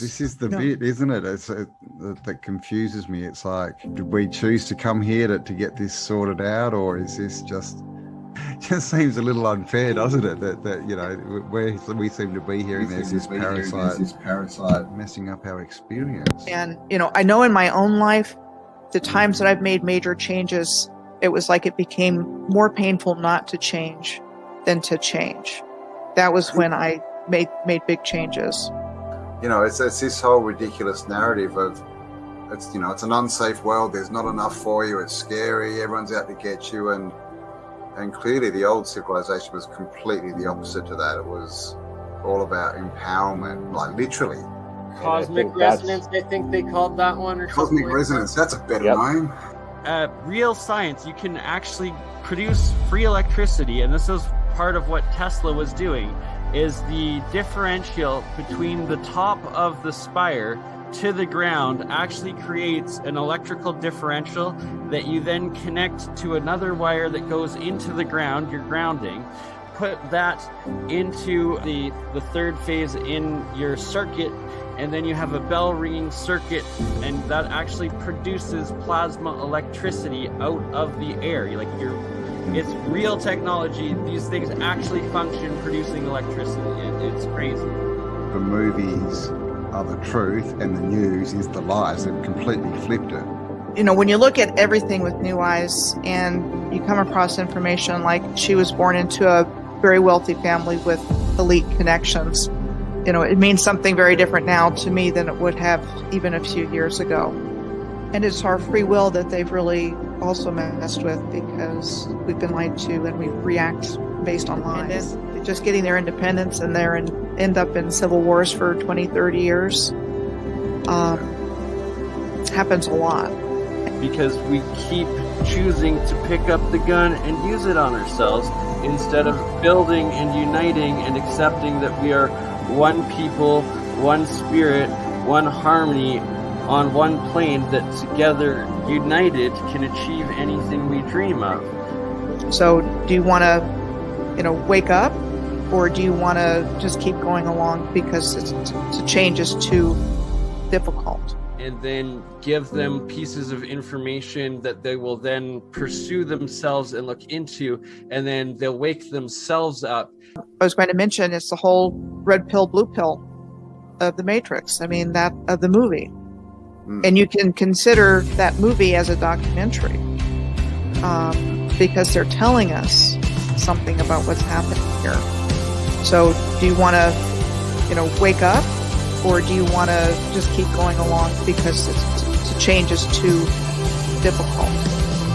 This is the bit, isn't it? That confuses me. It's like, did we choose to come here to get this sorted out, or is this just seems a little unfair, doesn't it? That you know, we seem to be here, and there's this parasite messing up our experience. And you know, I know in my own life, the times that I've made major changes, it was like it became more painful not to change than to change. That was when I made big changes. You know, it's this whole ridiculous narrative of it's an unsafe world. There's not enough for you. It's scary. Everyone's out to get you, and clearly the old civilization was completely the opposite to that. It was all about empowerment, like literally. Cosmic resonance, I think they called that one, or cosmic resonance. That's a better name. Real science, you can actually produce free electricity, and this is part of what Tesla was doing, is the differential between the top of the spire to the ground actually creates an electrical differential that you then connect to another wire that goes into the ground, your grounding. Put that into the third phase in your circuit, and then you have a bell ringing circuit, and that actually produces plasma electricity out of the air. It's real technology. These things actually function producing electricity. It's crazy. The movies are the truth and the news is the lies. They've completely flipped it. You know, when you look at everything with new eyes and you come across information like she was born into a very wealthy family with elite connections, you know, it means something very different now to me than it would have even a few years ago. And it's our free will that they've really also messed with, because we've been lied to and we react based on lies. Just getting their independence and end up in civil wars for 20, 30 years happens a lot. Because we keep choosing to pick up the gun and use it on ourselves instead of building and uniting and accepting that we are one people, one spirit, one harmony on one plane that together, united, can achieve anything we dream of. So do you want to, you know, wake up, or do you want to just keep going along because the change is too difficult? And then give them pieces of information that they will then pursue themselves and look into, and then they'll wake themselves up. I was going to mention it's the whole red pill, blue pill of the Matrix. I mean, that of the movie. And you can consider that movie as a documentary because they're telling us something about what's happening here. So do you want to, you know, wake up, or do you want to just keep going along because the change is too difficult?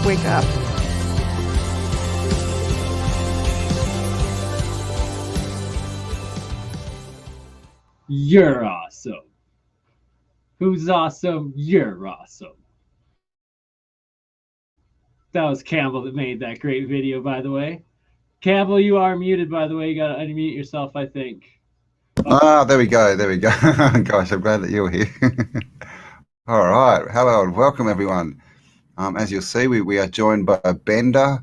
Wake up. You're awesome. Who's awesome? You're awesome. That was Campbell that made that great video, by the way. Campbell, you are muted, by the way. You got to unmute yourself, I think. There we go. Gosh, I'm glad that you're here. All right. Hello and welcome, everyone. As you'll see, we are joined by Bender.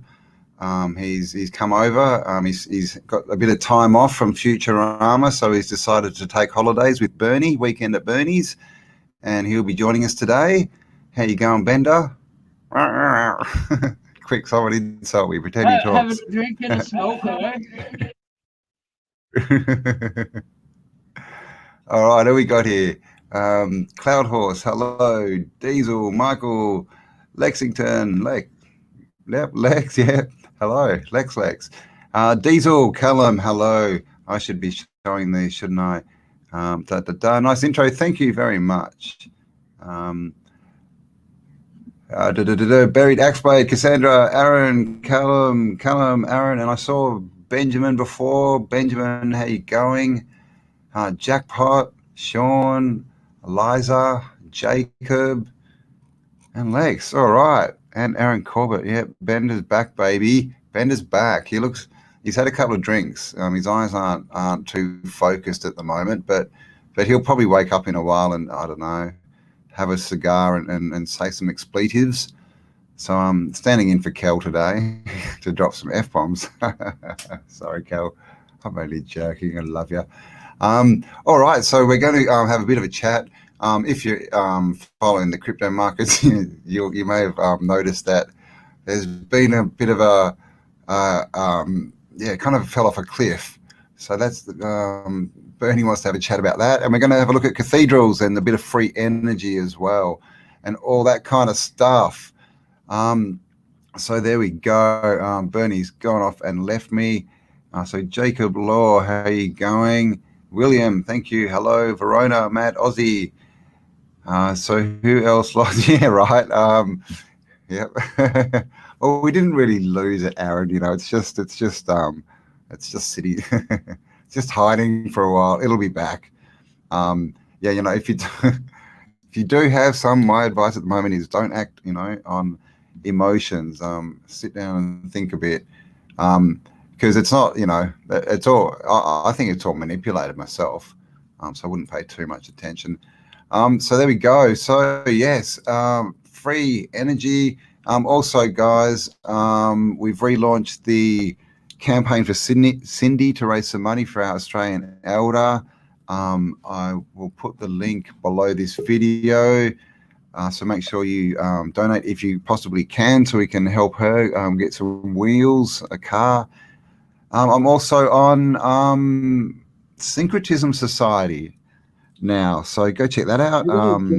He's come over. He's got a bit of time off from Futurama, so he's decided to take holidays with Bernie, weekend at Bernie's, and he'll be joining us today. How you going, Bender? Quick, somebody insult me. Pretend he talks. Having a drink and a smoke, All right, who we got here? Cloud Horse, hello. Diesel, Michael, Lexington, Lex, yeah. Hello, Lex. Diesel, Callum, hello. I should be showing these, shouldn't I? Nice intro. Thank you very much. Buried Axeblade, Cassandra, Aaron, Callum, Aaron, and I saw Benjamin before. Benjamin, how you going? Jackpot, Sean, Eliza, Jacob, and Lex. All right. And Aaron Corbett. Yeah, Bender's back, baby. Bender's back. He's had a couple of drinks. His eyes aren't too focused at the moment, but he'll probably wake up in a while and, I don't know, have a cigar and say some expletives. So I'm standing in for Kel today to drop some F-bombs. Sorry, Kel. I'm only joking. I love you. All right, so we're going to have a bit of a chat. If you're following the crypto markets, you may have noticed that there's been a bit of a kind of fell off a cliff. So that's Bernie wants to have a chat about that, and we're going to have a look at cathedrals and a bit of free energy as well, and all that kind of stuff. So there we go. Bernie's gone off and left me. So Jacob Law, how are you going? William, thank you. Hello, Verona, Matt, Aussie. So who else lost? Yeah, right. Yep. Well, we didn't really lose it, Aaron. It's just sitting, it's just hiding for a while. It'll be back. If you do have some, my advice at the moment is don't act, on emotions. Sit down and think a bit. Because it's not, it's all, I think it's all manipulated myself. So I wouldn't pay too much attention. So there we go. So yes, free energy. Also, guys, we've relaunched the campaign for Cindy to raise some money for our Australian elder. I will put the link below this video. So make sure you donate if you possibly can, so we can help her get some wheels, a car. I'm also on Syncretism Society now, so go check that out. With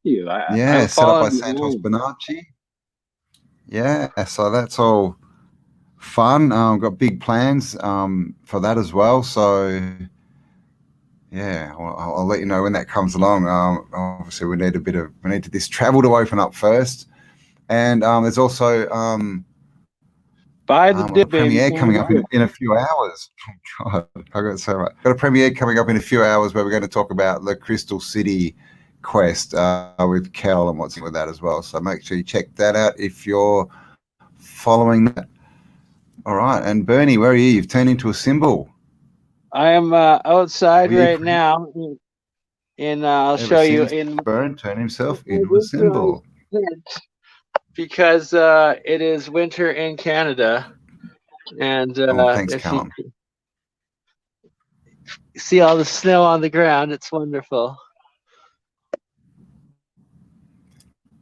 you. Set up by Santos Bonacci. Yeah, so that's all fun. Got big plans for that as well. So yeah, I'll let you know when that comes along. Obviously, we need this travel to open up first, and there's also a premiere coming up in a few hours. Oh, God, I got so right. Got a premiere coming up in a few hours where we're going to talk about the Crystal City quest with Kel and what's with that as well. So make sure you check that out if you're following that. All right, and Bernie, where are you? You've turned into a symbol. I am outside right now. I'll show you. Burn turned himself into a symbol. Because it is winter in Canada, and thanks, Callum. You see all the snow on the ground. It's wonderful.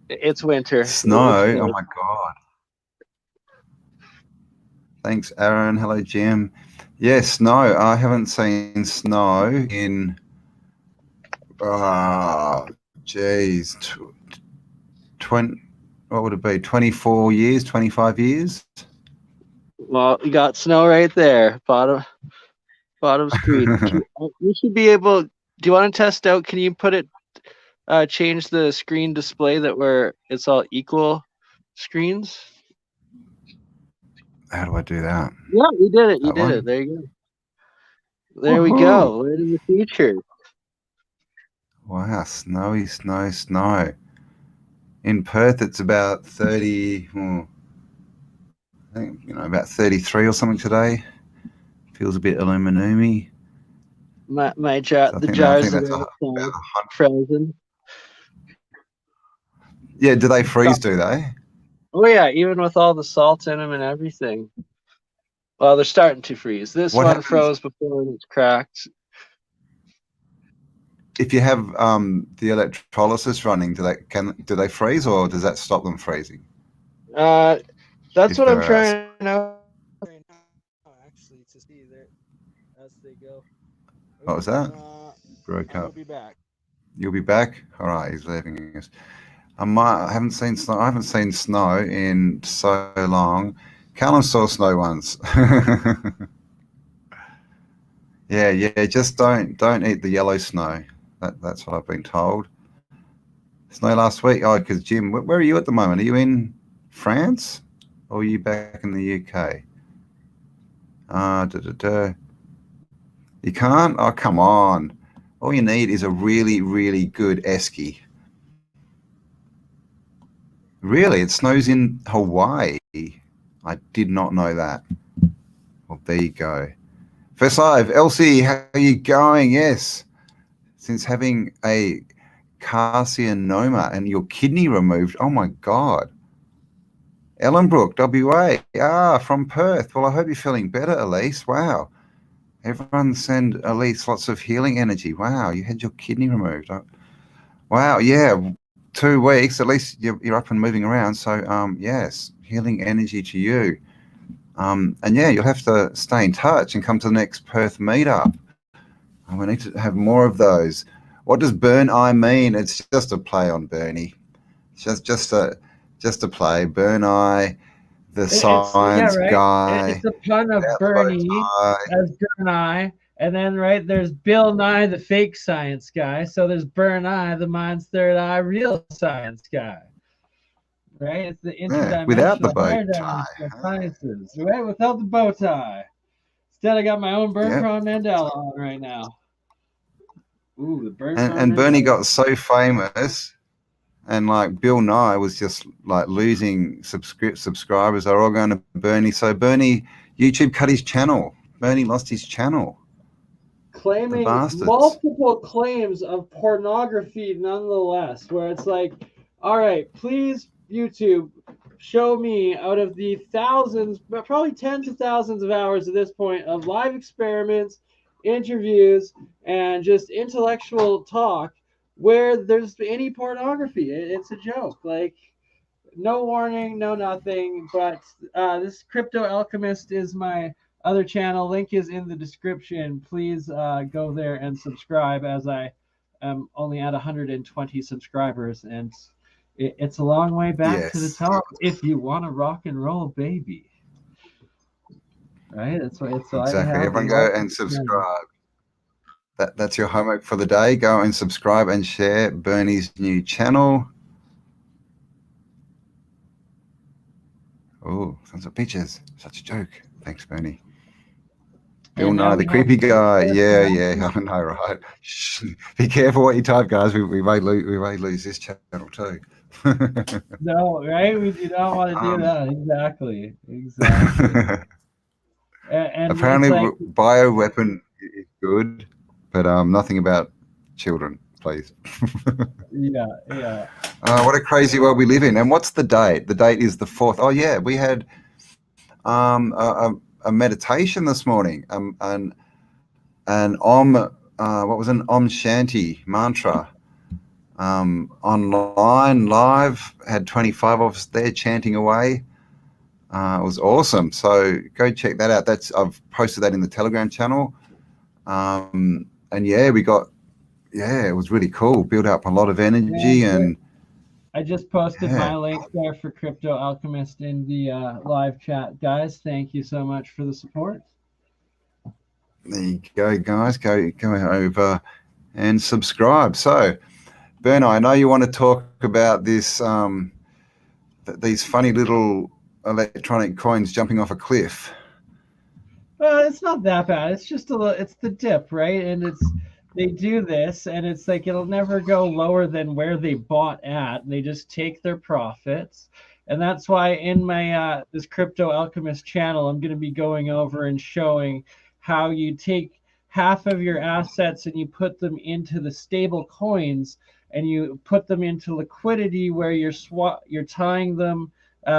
It's winter. Snow. Oh my God. Thanks, Aaron. Hello, Jim. Yeah, snow. I haven't seen snow in 24 years, 25 years. Well, you got snow right there, bottom screen. You should be able. Do you want to test out? Can you put it? Change the screen display where it's all equal screens. How do I do that? Yeah, you did it. You did it. There you go. There we go. Right in the future. Wow, snowy, snow. In Perth, it's about 30. I think about 33 or something today. Feels a bit aluminum-y. The jars are frozen. Yeah, do they freeze? Do they? Oh yeah, even with all the salt in them and everything. Well, they're starting to freeze. This one froze before and it's cracked. If you have the electrolysis running, do they freeze, or does that stop them freezing? That's what I'm trying now. Actually, to see there as they go. What was that? Broke up. I'll be back. You'll be back. All right, he's leaving us. I haven't seen snow. I haven't seen snow in so long. Callum saw snow once. Yeah. Just don't eat the yellow snow. That's what I've been told. Snow last week. Oh, because Jim, where are you at the moment? Are you in France, or are you back in the UK? You can't. Oh, come on. All you need is a really, really good esky. Really, it snows in Hawaii. I did not know that. Well, there you go. First live, Elsie, how are you going? Yes. Since having a carcinoma and your kidney removed, oh my God. Ellenbrook, WA, from Perth. Well, I hope you're feeling better, Elise. Wow. Everyone send Elise lots of healing energy. Wow, you had your kidney removed. Wow, yeah, 2 weeks. At least you're up and moving around. So, yes, healing energy to you. And yeah, you'll have to stay in touch and come to the next Perth meetup. We need to have more of those. What does burn eye mean? It's just a play on Bernie. It's just a play. Burn eye, the science guy. It's a pun of Bernie as Burn Eye, and then there's Bill Nye, the fake science guy. So there's Burn Eye, the mind's third eye, real science guy. Right? It's the interdimensional without the bow tie. Sciences, right? Without the bow tie. Instead, I got my own Bertrand Mandela on right now. Ooh, the Bertrand and Mandela. Bernie got so famous, and like Bill Nye was just like losing subscribers. They're all going to Bernie. So Bernie, YouTube cut his channel. Bernie lost his channel. Claiming multiple claims of pornography nonetheless, where it's like, all right, please, YouTube, show me out of the thousands, probably tens of thousands of hours at this point of live experiments, interviews, and just intellectual talk where there's any pornography. It's a joke. Like, no warning, no nothing. But this Crypto Alchemist is my other channel. Link is in the description. Please go there and subscribe, as I am only at 120 subscribers, and it's a long way back to the top if you want to rock and roll, baby. Right? That's why it's exactly. Everyone go and subscribe. That's your homework for the day. Go and subscribe and share Bernie's new channel. Oh, tons of pictures. Such a joke. Thanks, Bernie. Bill Nye, the creepy guy. Yeah. I know, right? Shh. Be careful what you type, guys. We may lose this channel too. No, right? We do not want to do that. Exactly. And apparently, bioweapon is good, but nothing about children, please. Yeah. What a crazy world we live in. And what's the date? The date is the 4th. Oh yeah, we had a meditation this morning. An Om Shanti mantra. Online, live, had 25 of us there chanting away. It was awesome. So go check that out. I've posted that in the Telegram channel. And yeah, it was really cool. Built up a lot of energy. And I just posted my link there for Crypto Alchemist in the live chat. Guys, thank you so much for the support. There you go, guys. Go over and subscribe. So, Berno, I know you want to talk about this, these funny little electronic coins jumping off a cliff. It's not that bad. It's just it's the dip, right? And they do this, and it's like it'll never go lower than where they bought at. And they just take their profits, and that's why in my this Crypto Alchemist channel, I'm going to be going over and showing how you take half of your assets and you put them into the stable coins, and you put them into liquidity where you're tying them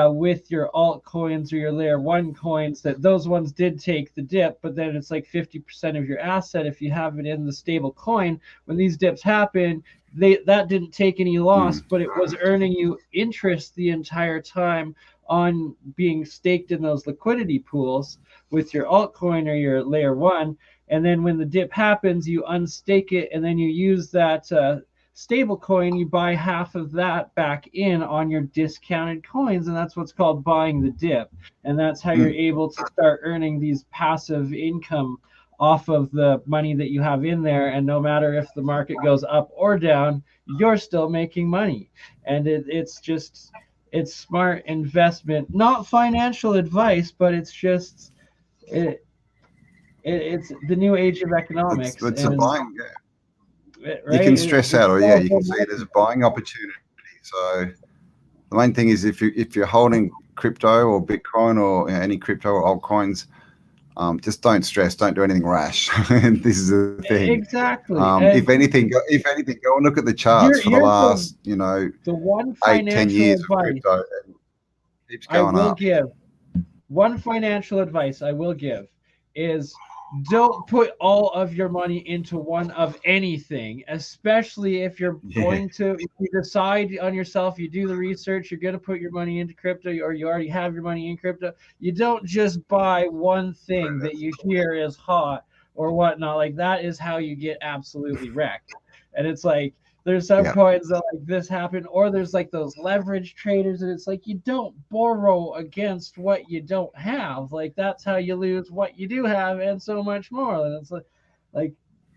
with your altcoins or your layer 1 coins. That those ones did take the dip, but then it's like 50% of your asset if you have it in the stable coin. When these dips happen, that didn't take any loss, but it was earning you interest the entire time on being staked in those liquidity pools with your altcoin or your layer 1. And then when the dip happens, you unstake it, and then you use that stable coin, you buy half of that back in on your discounted coins, and that's what's called buying the dip. And that's how you're able to start earning these passive income off of the money that you have in there. And no matter if the market goes up or down, you're still making money. And it's smart investment, not financial advice, but it's just it's the new age of economics. It's a buying, right? You can stress out, or you can see it as a buying opportunity. So the main thing is if you're holding crypto or Bitcoin or any crypto or altcoins, just don't stress, don't do anything rash. This is the thing. Exactly. If anything, go and look at the charts for the last, the one 8-10 years of crypto. It keeps going up. One financial advice I will give is don't put all of your money into one of anything, especially if you're going to, if you decide on yourself, you do the research, you're going to put your money into crypto, or you already have your money in crypto. You don't just buy one thing that you hear is hot or whatnot. Like, that is how you get absolutely wrecked. And it's like, there's some coins that like this happen, or there's like those leverage traders, and it's like, you don't borrow against what you don't have. Like, that's how you lose what you do have and so much more. And it's like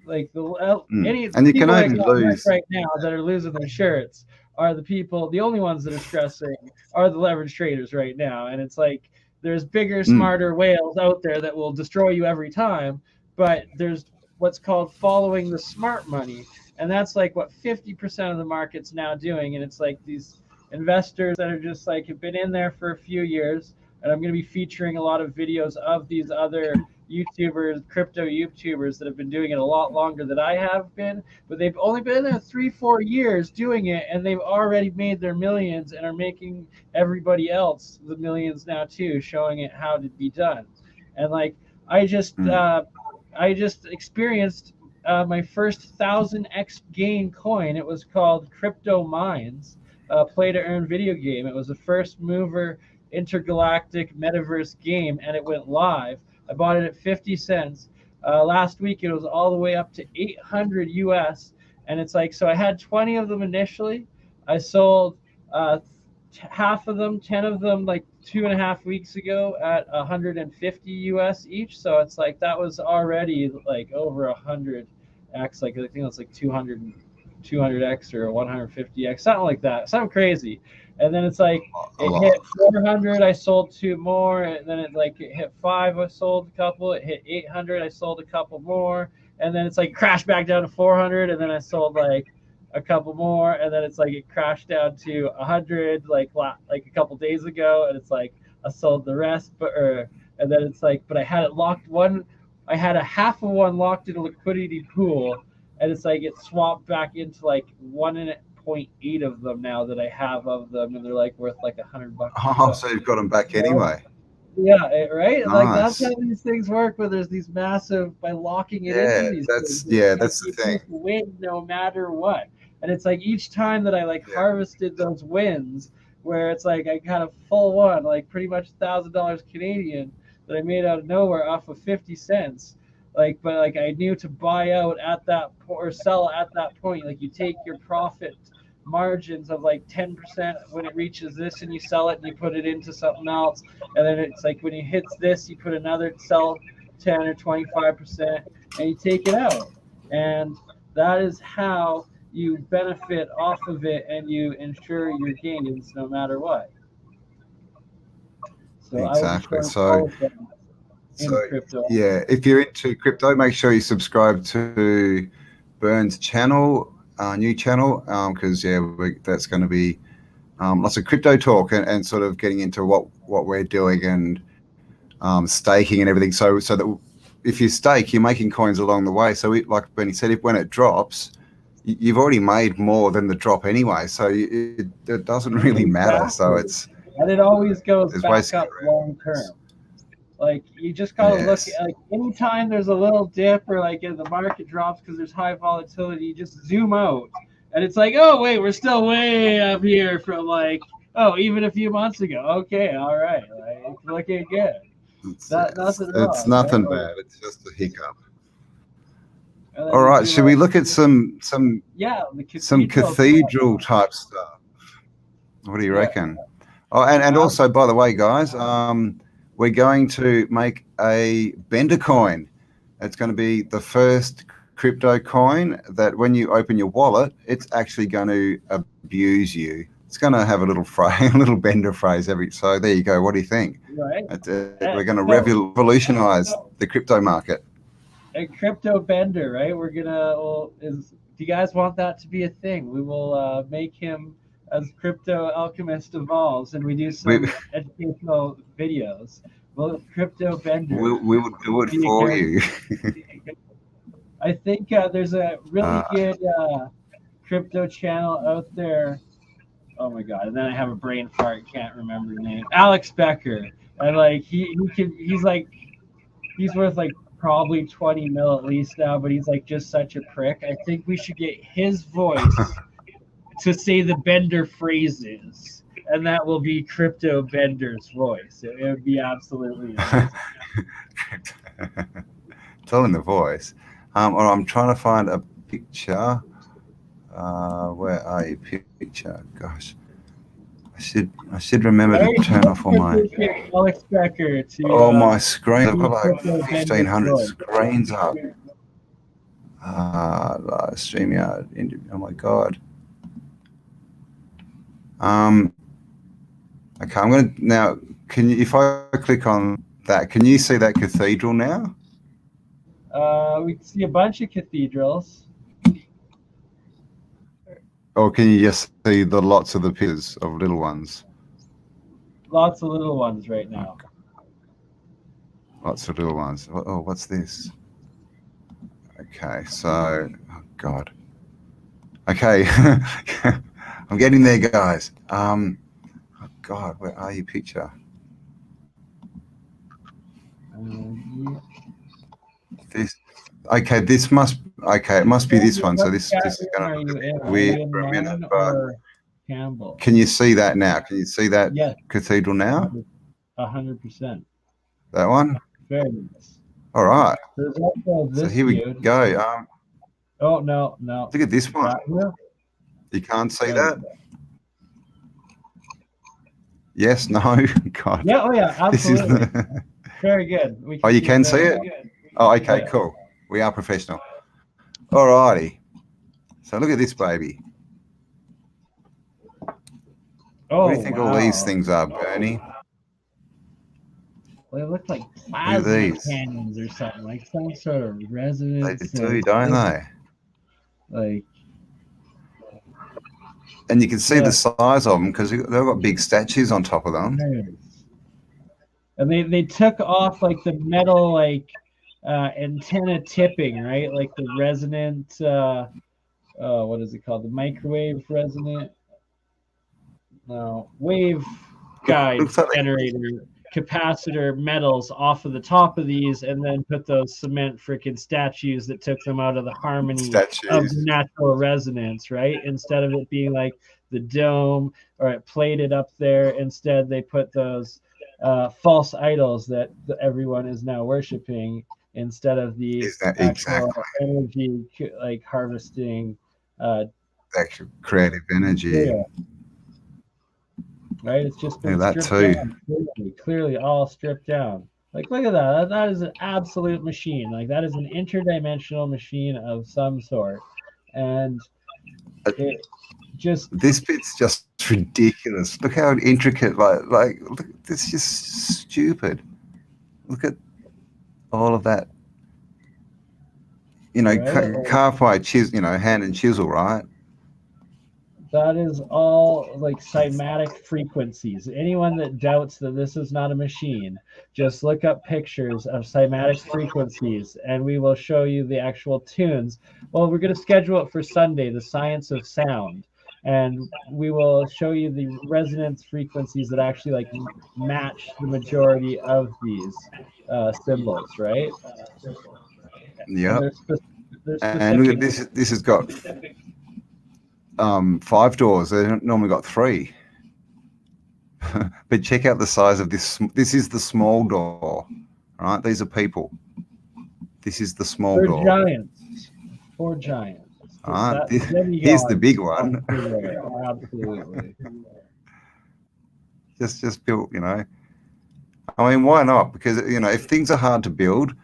the any And you can people only that got lose. right now that are losing their shirts are the people. The only ones that are stressing are the leverage traders right now. And it's like, there's bigger, smarter whales out there that will destroy you every time, but there's what's called following the smart money. And that's like what 50% of the market's now doing. And it's like these investors that are just like have been in there for a few years. And I'm going to be featuring a lot of videos of these other YouTubers, crypto YouTubers that have been doing it a lot longer than I have been. But they've only been there 3-4 years doing it, and they've already made their millions and are making everybody else the millions now too, showing it how to be done. And like I just experienced my first 1000x gain coin. It was called Crypto Mines, play to earn video game. It was the first mover intergalactic metaverse game, and it went live. I bought it at 50 cents. Last week it was all the way up to 800 US, and it's like, so I had 20 of them initially. I sold half of them, 10 of them, like 2.5 weeks ago at 150 US each. So it's like, that was already like over 100x. Like, I think it was like 200x or 150x, something like that, something crazy. And then it's like, it hit 400, I sold 2 more, and then it hit 5, I sold a couple, it hit 800, I sold a couple more, and then it's like crashed back down to 400, and then I sold like a couple more, and then it's like it crashed down to 100 like a couple days ago, and it's like I sold the rest, and then it's like, but I had it locked I had a half of one locked in a liquidity pool, and it's like it swapped back into like 1.8 of them now that I have of them, and they're like worth like $100. Oh, so you've got them back anyway. Yeah, right. Nice. Like, that's how these things work. Where there's these massive, by locking it into these things, that's the thing. Win no matter what. And it's like each time that I harvested those wins, where it's like I got a full one, like pretty much $1,000 Canadian that I made out of nowhere off of 50 cents. But I knew to buy out at that or sell at that point. Like, you take your profit margins of like 10% when it reaches this, and you sell it and you put it into something else, and then it's like when it hits this, you put another, sell 10 or 25%, and you take it out. And that is how you benefit off of it, and you ensure your gains no matter what. So exactly. Yeah, if you're into crypto, make sure you subscribe to Bern's channel, new channel, because that's going to be lots of crypto talk and sort of getting into what we're doing, and staking and everything. So that if you stake, you're making coins along the way. So like Bernie said, when it drops, you've already made more than the drop anyway. So it doesn't really matter. So and it always goes back up long term. Like, you just gotta look at, like, anytime there's a little dip or like the market drops because there's high volatility, you just zoom out, and it's like, oh wait, we're still way up here from even a few months ago. Okay, all right, like, looking good. It's nothing bad. It's just a hiccup. All right, should we look at some cathedral type stuff? What do you reckon? Oh, and also, by the way, guys, we're going to make a Bender coin. It's going to be the first crypto coin that when you open your wallet, it's actually going to abuse you. It's going to have a little Bender phrase so there you go. What do you think? Right. We're going to revolutionize the crypto market. A crypto Bender, right? We're gonna. Do you guys want that to be a thing? We will make him as Crypto Alchemist evolves, and we do some educational videos. Well, Crypto Bender. We will do it for you. I think there's a really good crypto channel out there. Oh my god! And then I have a brain fart. Can't remember the name. Alex Becker. And like he's worth like probably 20 mil at least now, but he's like just such a prick. I think we should get his voice to say the Bender phrases, and that will be Crypto Bender's voice. It would be absolutely amazing. Tell him the voice. Or I'm trying to find a picture. Where are you? Picture. Gosh, I should remember to turn off all my. Alex Becker to. Oh, my screen. I've got like Crypto Bender's 1,500 voice. screens up. StreamYard. Oh my god. Okay, I'm gonna now. Can you, if I click on that, can you see that cathedral now? We can see a bunch of cathedrals. Or can you just see the lots of the pictures of little ones? Lots of little ones right now. Lots of little ones. Oh, what's this? Okay, so, oh God. Okay, I'm getting there, guys. Oh God, where are you, picture? This. Okay, this must. Okay, it must be this one. So this is going to be weird for a minute. But Campbell. can you see that now? Can you see that cathedral now? 100%. That one. Very nice. All right. There's also this So here we go. Oh no. Look at this one. You can't see that? Yes, no, God. Yeah, oh yeah, absolutely. This is very good. Oh, you can see it? Oh, okay, cool. We are professional. All righty. So look at this baby. Oh, what do you think all these things are, Bernie? Well, they look like plasma cannons or something, like some sort of resonance. They do, don't they? Like, and you can see the size of them because they've got big statues on top of them. And they took off like the metal antenna tipping, right? Like the resonant, what is it called? The microwave resonant, wave guide generator capacitor metals off of the top of these, and then put those cement freaking statues that took them out of the harmony of natural resonance, right? Instead of it being like the dome or it plated up there, instead they put those false idols that everyone is now worshiping instead of the actual energy like harvesting actual creative energy. Right, it's just been stripped down, clearly all stripped down. Like, look at that. That is an absolute machine. Like, that is an interdimensional machine of some sort. And it just... This bit's just ridiculous. Look how intricate, like look, this is just stupid. Look at all of that. You know, carved by hand and chisel, right? That is all like cymatic frequencies. Anyone that doubts that this is not a machine, just look up pictures of cymatic frequencies and we will show you the actual tunes. Well, we're going to schedule it for Sunday, the science of sound. And we will show you the resonance frequencies that actually like match the majority of these symbols, right? Yeah. And look at this. This has got 5 doors. They normally got 3. But check out the size of this. This is the small door, right? These are people. This is the small door. Giants. 4 giants. Here's the big one. Absolutely. just built, I mean, why not? Because, if things are hard to build,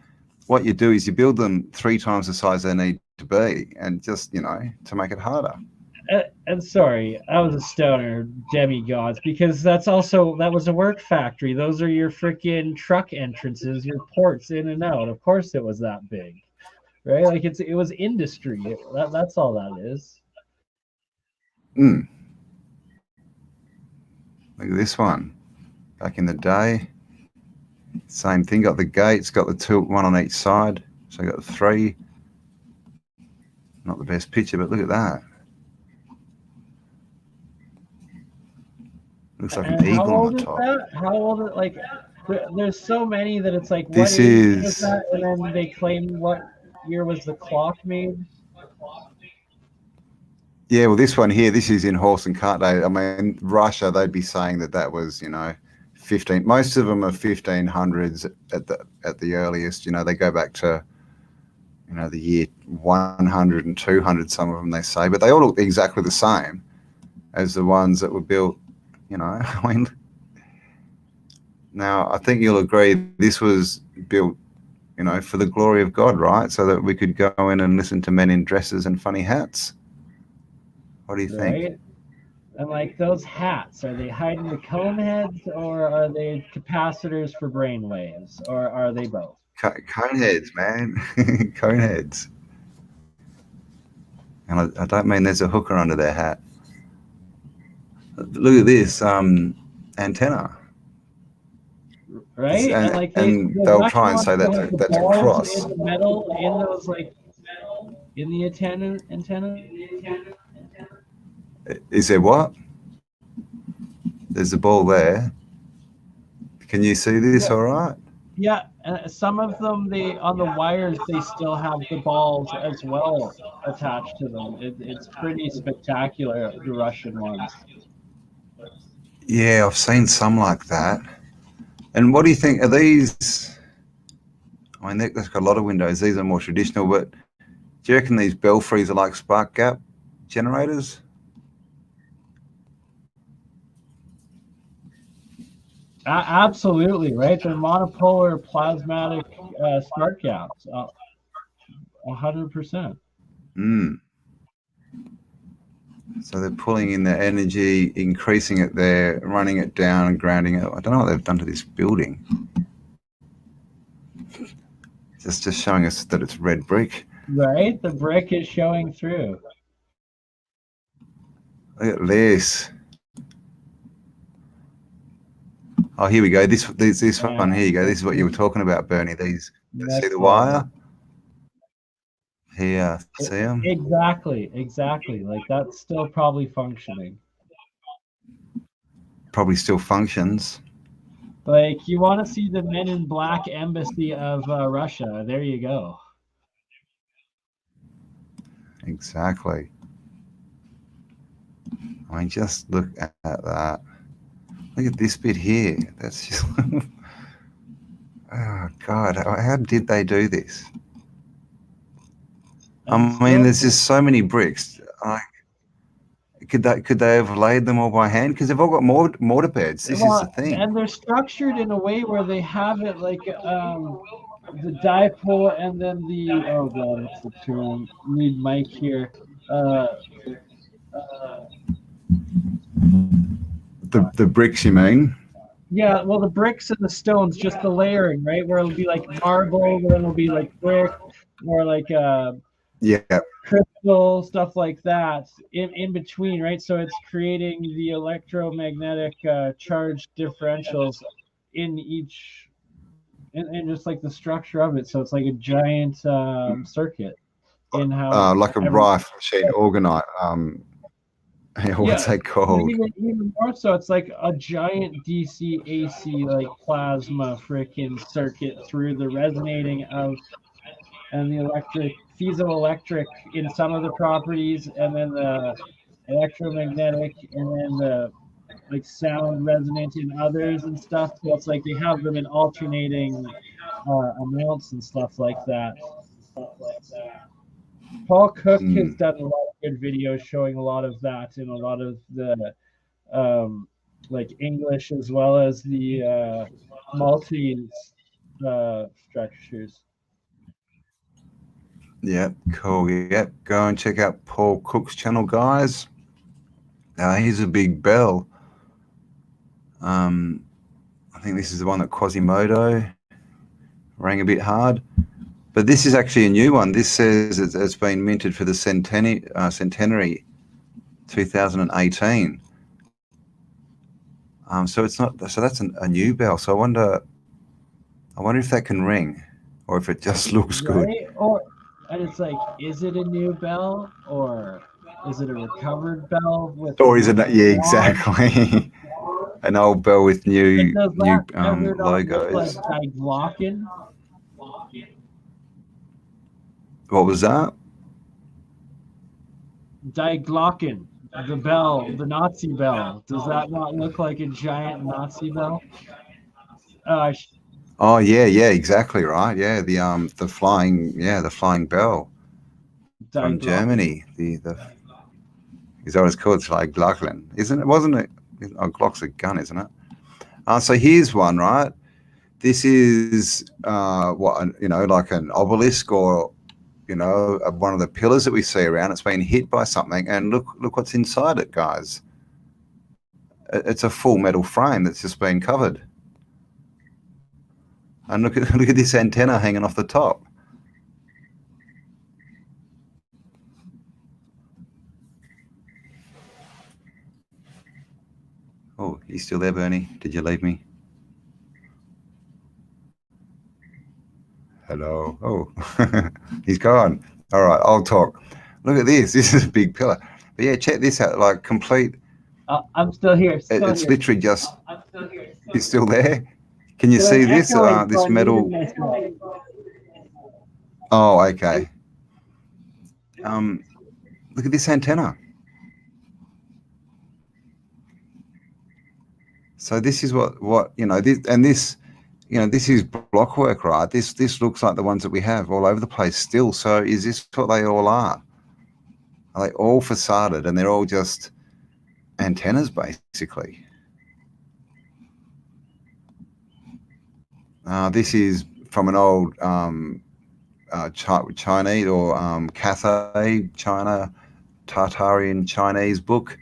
what you do is you build them 3 times the size they need to be, and just, to make it harder. And sorry, I was a stoner demigods, because that was a work factory. Those are your freaking truck entrances, your ports in and out. Of course it was that big, right? Like it was industry. That's all that is. Look at this one. Back in the day, same thing. Got the gates, got the 2, 1 on each side. So I got 3. Not the best picture, but look at that. Looks like an eagle on the top. How old is There's so many that it's like, what This age was is, that? And then they claim what year was the clock made. yeah, well, this one here, this is in horse and cart day. I mean, Russia, they'd be saying that that was, 15. Most of them are 1500s at the earliest. They go back to, the year 100 and 200. Some of them they say, but they all look exactly the same as the ones that were built. I mean, now I think you'll agree this was built, for the glory of God, right? So that we could go in and listen to men in dresses and funny hats. What do you think? Right? And like those hats, are they hiding the cone heads, or are they capacitors for brain waves, or are they both? Cone heads, man. Cone heads. And I don't mean there's a hooker under their hat. Look at this antenna. Right? And, like they'll try and say that's a cross. In the metal, in those in the antenna. Is there what? There's a ball there. Can you see this all right? Yeah, some of them, on the wires, they still have the balls as well attached to them. It's pretty spectacular, the Russian ones. Yeah, I've seen some like that. And what do you think? Are these... I mean, they've got a lot of windows. These are more traditional, but do you reckon these belfries are like spark gap generators? Absolutely, right? They're monopolar plasmatic spark gaps, 100%. So they're pulling in the energy, increasing it there, running it down and grounding it. I don't know what they've done to this building. Just showing us that it's red brick. Right? The brick is showing through. Look at this. Oh, here we go. This one. Here you go. This is what you were talking about, Bernie. These. See the wire? Here. See them? Exactly. Like that's still probably functioning. Probably still functions. Like you want to see the Men in Black embassy of Russia? There you go. Exactly. I mean, just look at that. Look at this bit here. That's just... oh, God. How did they do this? I mean, there's just so many bricks. Could they have laid them all by hand? Because they've all got mortar beds. This is the thing. And they're structured in a way where they have it like the dipole and then the... Oh, God, what's the term? Need Mike here. The bricks, you mean? Yeah, well, the bricks and the stones, just the layering, right? Where it'll be like marble, then it'll be like brick, or like crystal, stuff like that in between, right? So it's creating the electromagnetic charge differentials in each, and just like the structure of it. So it's like a giant circuit in how like a rifle machine, organite. What's that called? Even more so, it's like a giant DC AC like plasma freaking circuit through the resonating of and the electric piezoelectric in some of the properties, and then the electromagnetic, and then the like sound resonant in others and stuff. So it's like they have them in alternating amounts and stuff like that. Paul Cook has done a lot of good videos showing a lot of that in a lot of the like English as well as the Maltese structures. Yep, cool. Yep, go and check out Paul Cook's channel, guys. Here's a big bell. I think this is the one that Quasimodo rang a bit hard. But this is actually a new one. This says it's been minted for the centenary 2018. So it's not. So that's a new bell. So I wonder if that can ring, or if it just looks good. And it's like, is it a new bell, or is it a recovered bell? Or is it? Yeah, exactly. An old bell with And new does that ever not look like logos. Diglocken? What was that? Diglocken, the bell, the Nazi bell. Does that not look like a giant Nazi bell? Oh yeah, yeah, exactly right. Yeah, the flying bell from Diglocken. Germany. The is that what it's called? It's like Glockland, isn't it? Wasn't it? Oh, Glock's a gun, isn't it? So here's one, right? This is like an obelisk or one of the pillars that we see around. It's been hit by something, and look what's inside it, guys. It's a full metal frame that's just been covered. And look at this antenna hanging off the top. Oh, you still there, Bernie? Did you leave me? Hello. Oh, he's gone. All right, I'll talk. Look at this. This is a big pillar. But yeah, check this out. Like complete. I'm still here. It's literally just. I'm still here. He's still there. Can you see this? This metal. Oh, okay. Look at this antenna. So this is what this, and this, this is block work, right? This looks like the ones that we have all over the place still. So is this what they all are? Are they all facaded and they're all just antennas basically? This is from an old Chinese or Cathay China Tartarian Chinese book.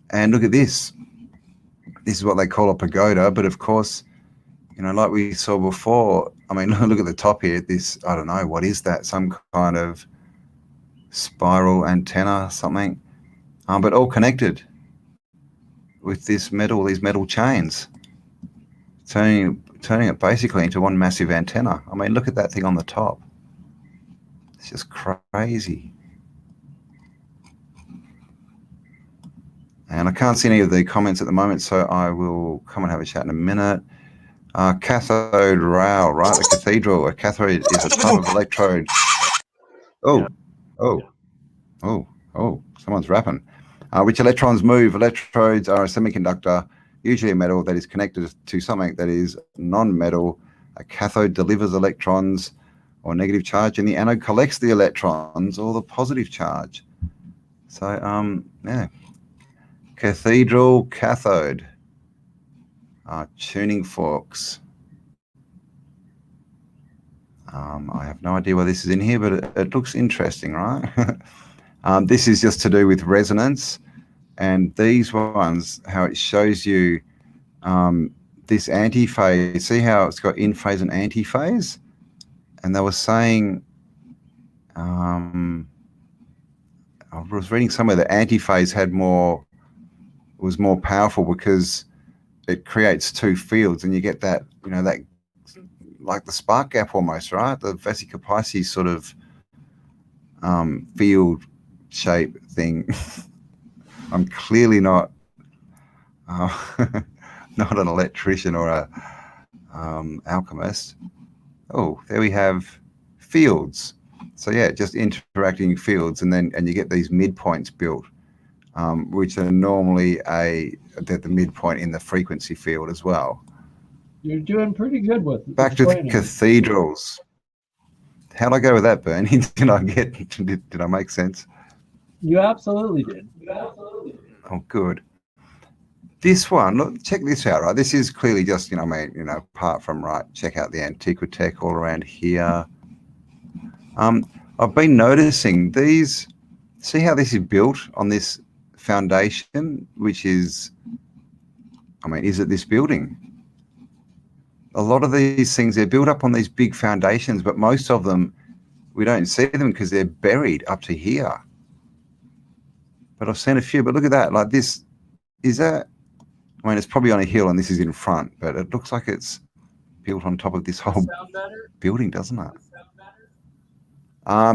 And look at this. This is what they call a pagoda, but of course, like we saw before, I mean, look at the top here. This, I don't know, what is that? Some kind of spiral antenna, something, but all connected with these metal chains, turning it basically into one massive antenna. I mean, look at that thing on the top. It's just crazy. And I can't see any of the comments at the moment, so I will come and have a chat in a minute. Cathode rail, right? The cathedral. A cathode is a type of electrode. Oh, someone's rapping. Which electrons move. Electrodes are a semiconductor, usually a metal that is connected to something that is non-metal. A cathode delivers electrons or negative charge, and the anode collects the electrons or the positive charge. So, yeah. Cathedral cathode. Tuning forks. I have no idea why this is in here, but it looks interesting, right? This is just to do with resonance. And these ones, how it shows you this antiphase. See how it's got in phase and antiphase? And they were saying, I was reading somewhere that antiphase was more powerful because it creates two fields, and you get that, that like the spark gap almost, right? The Vesica Pisces sort of field shape thing. I'm clearly not not an electrician or a alchemist. Oh, there we have fields. So yeah, just interacting fields, and you get these midpoints built, which are normally the midpoint in the frequency field as well. You're doing pretty good with it. Back to the cathedrals. How'd I go with that, Bernie? Did I make sense? You absolutely did. Oh, good. This one, look, check this out, right? This is clearly just, apart from, right, check out the Antiquitech all around here. I've been noticing these, see how this is built on this foundation, which is, is it this building? A lot of these things, they're built up on these big foundations, but most of them, we don't see them because they're buried up to here. But I've seen a few, but look at that, like this, is that, it's probably on a hill and this is in front, but it looks like it's built on top of this whole building, doesn't it?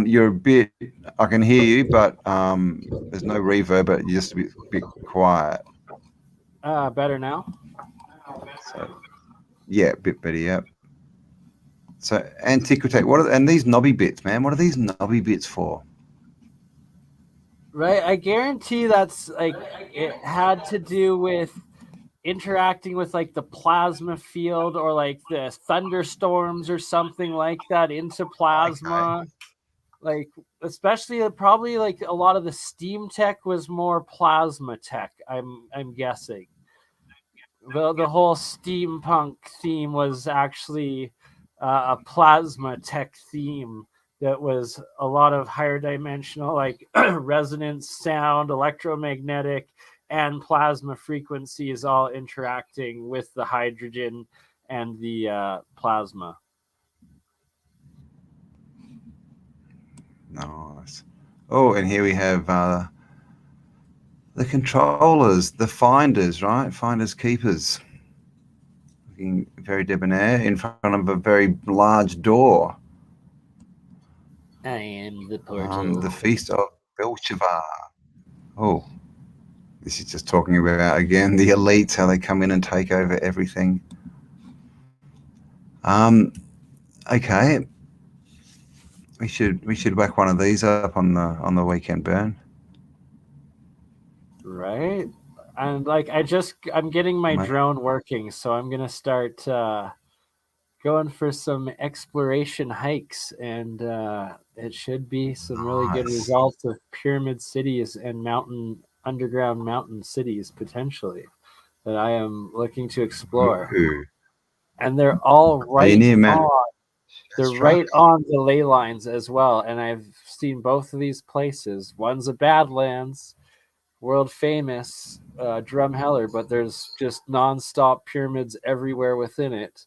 You're a bit, I can hear you, but there's no reverb, but you're just a bit quiet. Better now. So, yeah, a bit better. Yep. So antiquity. And these knobby bits, man? What are these knobby bits for? Right, I guarantee that's like it had to do with interacting with like the plasma field or like the thunderstorms or something like that into plasma. Like especially probably like a lot of the steam tech was more plasma tech. I'm guessing. The whole steampunk theme was actually a plasma tech theme that was a lot of higher dimensional like resonance sound, electromagnetic, and plasma frequencies all interacting with the hydrogen and the plasma. Nice. Oh, and here we have the controllers, the finders, right? Finders keepers. Looking very debonair in front of a very large door. I am the portal. The Feast of Belshazzar. Oh, this is just talking about, again, the elites, how they come in and take over everything. Okay. We should whack one of these up on the weekend burn. Right? And like I'm getting my drone working, so I'm gonna start going for some exploration hikes, and it should be some really good results of pyramid cities and underground mountain cities potentially that I am looking to explore. Ooh. And they're all right near on. They're right on the ley lines as well, and I've seen both of these places. One's a Badlands, world famous Drumheller, but there's just nonstop pyramids everywhere within it.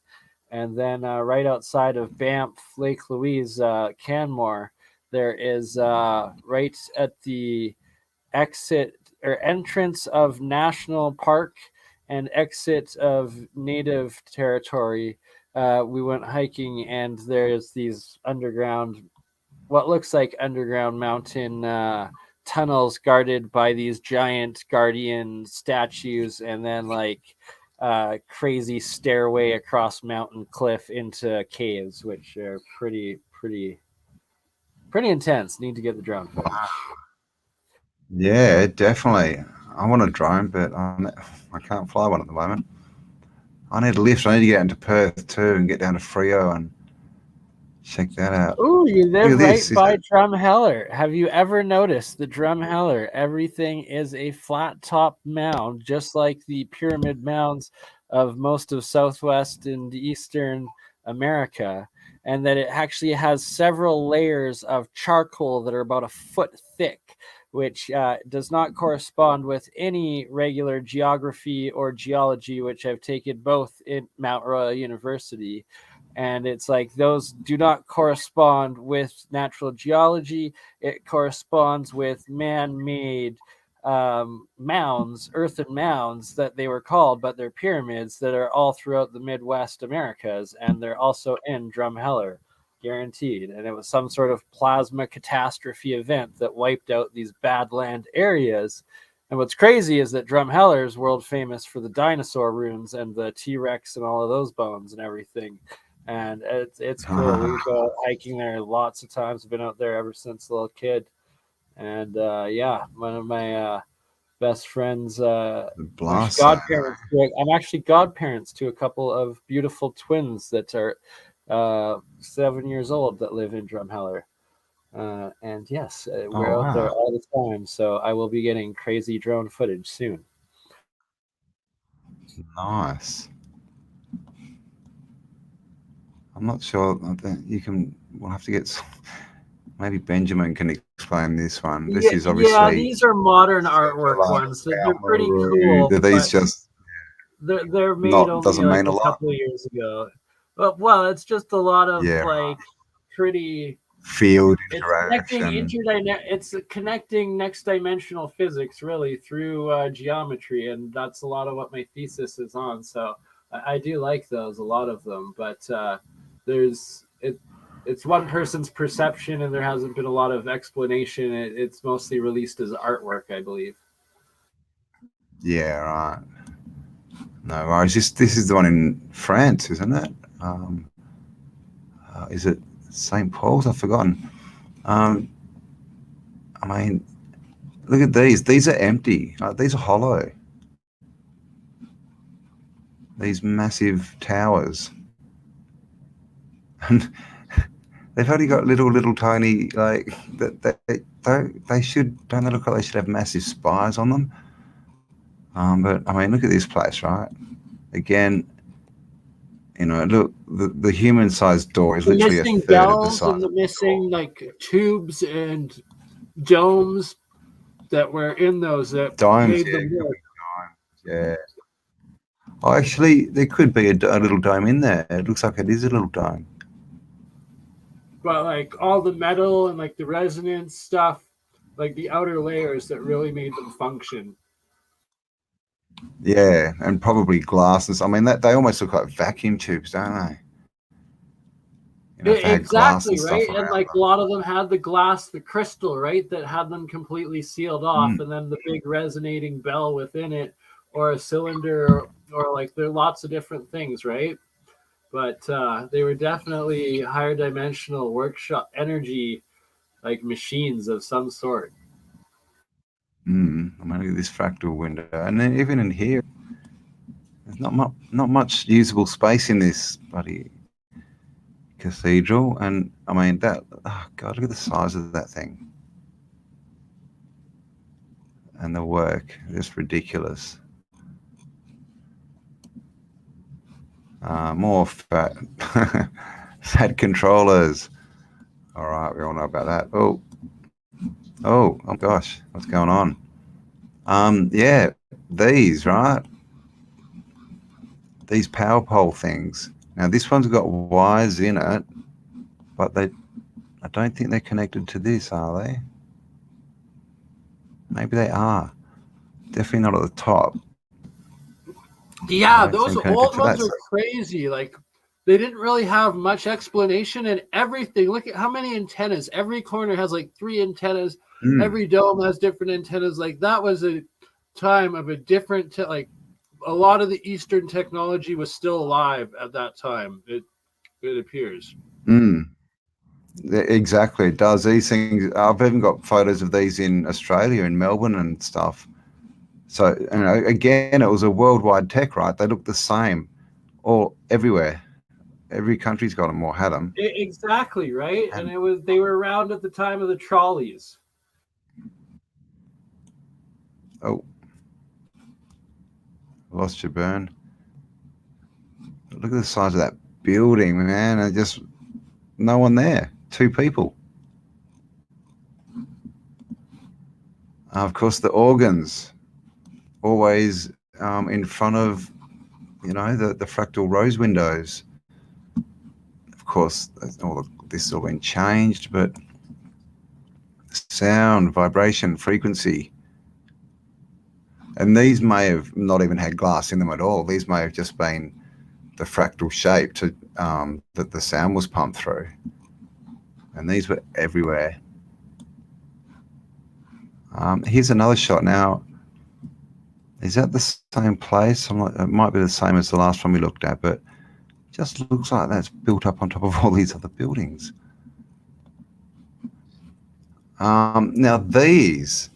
And then right outside of Banff, Lake Louise, Canmore, there is right at the exit or entrance of national park and exit of native territory. We went hiking, and there's these what looks like underground mountain tunnels guarded by these giant guardian statues, and then like crazy stairway across mountain cliff into caves, which are pretty intense. Need to get the drone footage. Yeah, definitely. I want a drone, but I can't fly one at the moment. I need a lift. I need to get into Perth too and get down to Freo and check that out. Ooh, you live right by Drumheller. Have you ever noticed the Drumheller? Everything is a flat top mound, just like the pyramid mounds of most of Southwest and Eastern America, and that it actually has several layers of charcoal that are about a foot thick, which does not correspond with any regular geography or geology, which I've taken both in Mount Royal University. And it's like those do not correspond with natural geology. It corresponds with man-made mounds, earthen mounds that they were called, but they're pyramids that are all throughout the Midwest Americas, and they're also in Drumheller, guaranteed. And it was some sort of plasma catastrophe event that wiped out these Badland areas. And what's crazy is that Drumheller is world famous for the dinosaur ruins and the T-Rex and all of those bones and everything. And it's cool. We go hiking there lots of times. I've been out there ever since a little kid. And yeah, one of my best friends, godparents. I'm actually godparents to a couple of beautiful twins that are 7 years old that live in Drumheller. And yes, we're out there all the time. So I will be getting crazy drone footage soon. Nice. I'm not sure. We'll have to get. Maybe Benjamin can explain this one. This is obviously. Yeah, these are modern artwork ones. So they're pretty cool. These just. They're made only like a couple of years ago. Well, it's just a lot of like pretty field interaction. It's connecting next dimensional physics really through geometry, and that's a lot of what my thesis is on. So I do like those, a lot of them, but it's one person's perception, and there hasn't been a lot of explanation. It's mostly released as artwork, I believe. Yeah, right. No worries. This is the one in France, isn't it? Is it St. Paul's? I've forgotten. I mean, look at these. These are empty. These are hollow. These massive towers. And they've only got little tiny, like, they should, don't they look like they should have massive spires on them? But I mean, look at this place, right? Again, you know, look, the human-sized door is literally a missing third of the bells size. and the missing like tubes and domes that were in those that Domes, made yeah, them could work. be domes, yeah. Oh, actually, there could be a little dome in there. It looks like it is a little dome. But like all the metal and like the resonance stuff, like the outer layers that really made them function. Yeah, and probably glasses. I mean, that they almost look like vacuum tubes, don't they? You know, if they had glass Exactly, and right? stuff And around like a them. lot of them had the glass, the crystal, right? That had them completely sealed off, Mm. and then the big resonating bell within it, or a cylinder, or like there are lots of different things, right? But they were definitely higher dimensional workshop energy, like machines of some sort. I mean, look at this fractal window, and then even in here, there's not much usable space in this bloody cathedral. And I mean, that, oh God, look at the size of that thing and the work. It's ridiculous. More fat fat controllers. All right, we all know about that. Oh gosh, what's going on? Yeah, these, right? These power pole things. Now this one's got wires in it, but I don't think they're connected to this, are they? Maybe they are. Definitely not at the top. Yeah, Don't those seem connected old to ones that. are crazy. Like they didn't really have much explanation and everything. Look at how many antennas. Every corner has like 3 antennas. Mm. Every dome has different antennas. Like that was a time of a different like a lot of the Eastern technology was still alive at that time. It appears. Mm. Exactly, it does. These things, I've even got photos of these in Australia, in Melbourne and stuff. So, you know, again, it was a worldwide tech, right? They look the same all everywhere. Every country's got them or had them. Exactly, right? And they were around at the time of the trolleys. Oh, lost your burn. Look at the size of that building, man. And just no one there. 2 people. Of course, the organs always in front of, you know, the fractal rose windows. Of course, all this has all been changed, but sound, vibration, frequency. And these may have not even had glass in them at all. These may have just been the fractal shape to that the sound was pumped through. And these were everywhere. Here's another shot now. Is that the same place? It might be the same as the last one we looked at, but just looks like that's built up on top of all these other buildings. Now these,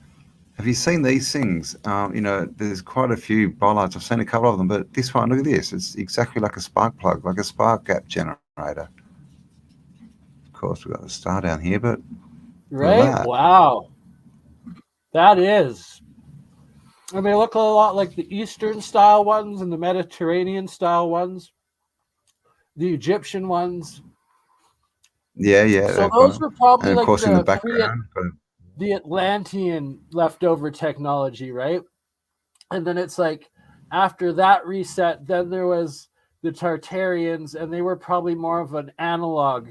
have you seen these things? You know, there's quite a few bollards. I've seen a couple of them, but this one, look at this. It's exactly like a spark plug, like a spark gap generator. Of course, we've got the star down here, but Right? Wow. That is. I mean, they look a lot like the Eastern style ones and the Mediterranean style ones, the Egyptian ones. Yeah. So those were probably and of like course in the background. the Atlantean leftover technology, right? And then it's like after that reset, then there was the Tartarians, and they were probably more of an analog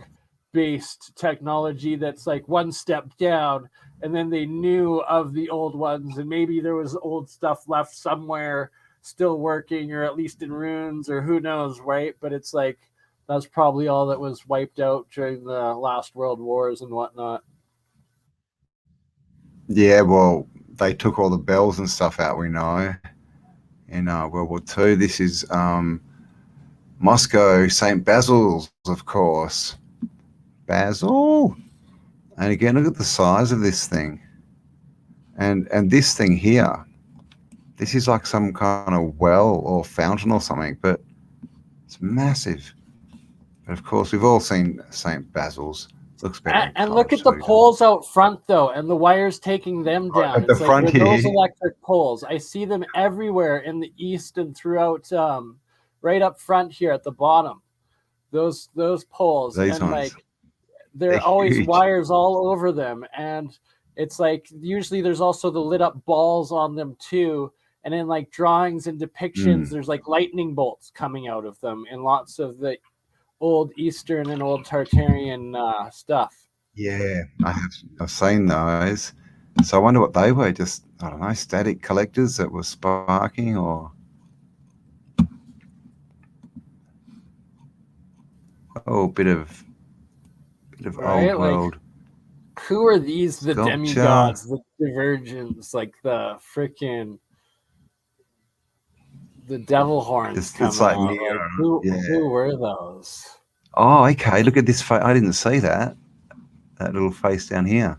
based technology that's like one step down, and then they knew of the old ones, and maybe there was old stuff left somewhere still working, or at least in ruins, or who knows, right? But it's like that's probably all that was wiped out during the last world wars and whatnot. Yeah, well, they took all the bells and stuff out, we know. in World War II. This is Moscow, St. Basil's, of course. Basil. And again, look at the size of this thing. And this thing here, this is like some kind of well or fountain or something, but it's massive. But of course, we've all seen St. Basil's. Looks better. And look at the poles out front, though, and the wires taking them down. At the it's front like those here. electric poles. I see them everywhere in the east and throughout, right up front here at the bottom. Those poles, These and ones. like they're They're always huge. wires all over them, and it's like usually there's also the lit up balls on them too. And in like drawings and depictions, there's like lightning bolts coming out of them in lots of the old Eastern and old Tartarian stuff. Yeah, I've seen those. So I wonder what they were. Just, I don't know, static collectors that were sparking, or bit of Right, old like, world. Who are these? The Sculpture. demigods, the divergents, like the freaking the devil horns coming It's like out. Neo. Like, who Yeah. were those? Oh, okay. Look at this face. I didn't see that. That little face down here.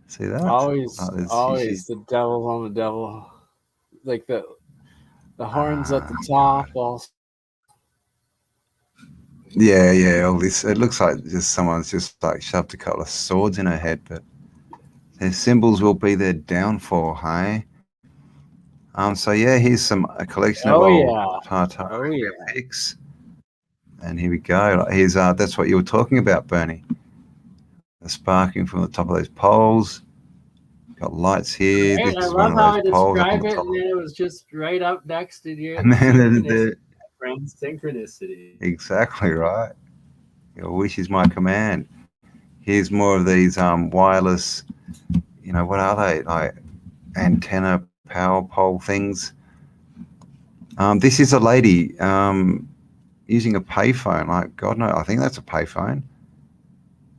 See that? Always, Oh, there's always usually- the devil on the devil, like the horns at the top. Also. Yeah. All this. It looks like just someone's just like shoved a couple of swords in her head, but their symbols will be their downfall, hey? So yeah, here's a collection of old Tartarian pics. And here we go. Like, here's that's what you were talking about, Bernie. The sparking from the top of those poles. Got lights here. Right, This I is one love how I of those poles up on describe the it, top. and then it was just right up next to you. And then Friends, synchronicity. exactly right. Your wish is my command. Here's more of these wireless, what are they? Like antenna power pole things. This is a lady using a payphone. Like, God knows, I think that's a payphone.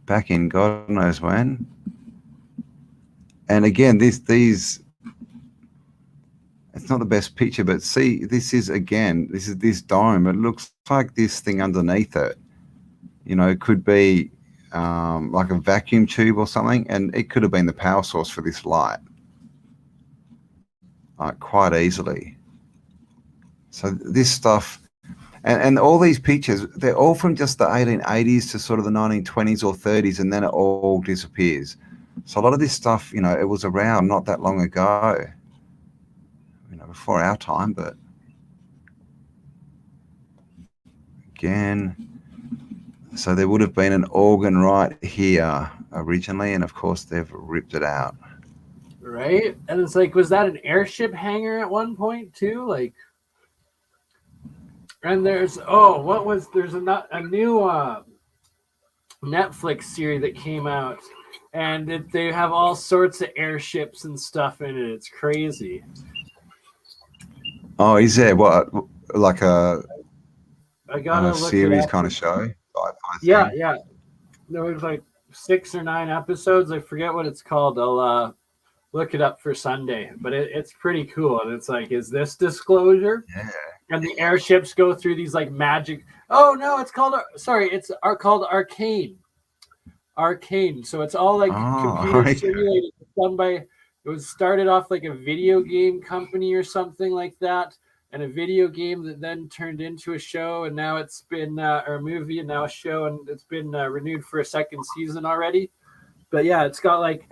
Back in God knows when. And again, these it's not the best picture, but see, this is this dome. It looks like this thing underneath it, could be like a vacuum tube or something, and it could have been the power source for this light, quite easily. So this stuff, and all these pictures, they're all from just the 1880s to sort of the 1920s or 30s, and then it all disappears. So a lot of this stuff, it was around not that long ago, before our time, but again, so there would have been an organ right here originally, and of course they've ripped it out. Right? And it's like, was that an airship hangar at one point too? Like, and there's there's a new Netflix series that came out, and they have all sorts of airships and stuff in it. It's crazy. Oh, is there what, like a series kind of show? Yeah. There was like 6 or 9 episodes. I forget what it's called. I'll look it up for Sunday. But it's pretty cool. And it's like, is this disclosure? Yeah. And the airships go through these like magic. Oh no, it's called called Arcane. Arcane. So it's all like computer simulated. Done by. It was started off like a video game company or something like that, and a video game that then turned into a show, and now it's been or a movie and now a show, and it's been renewed for a second season already. But yeah, it's got like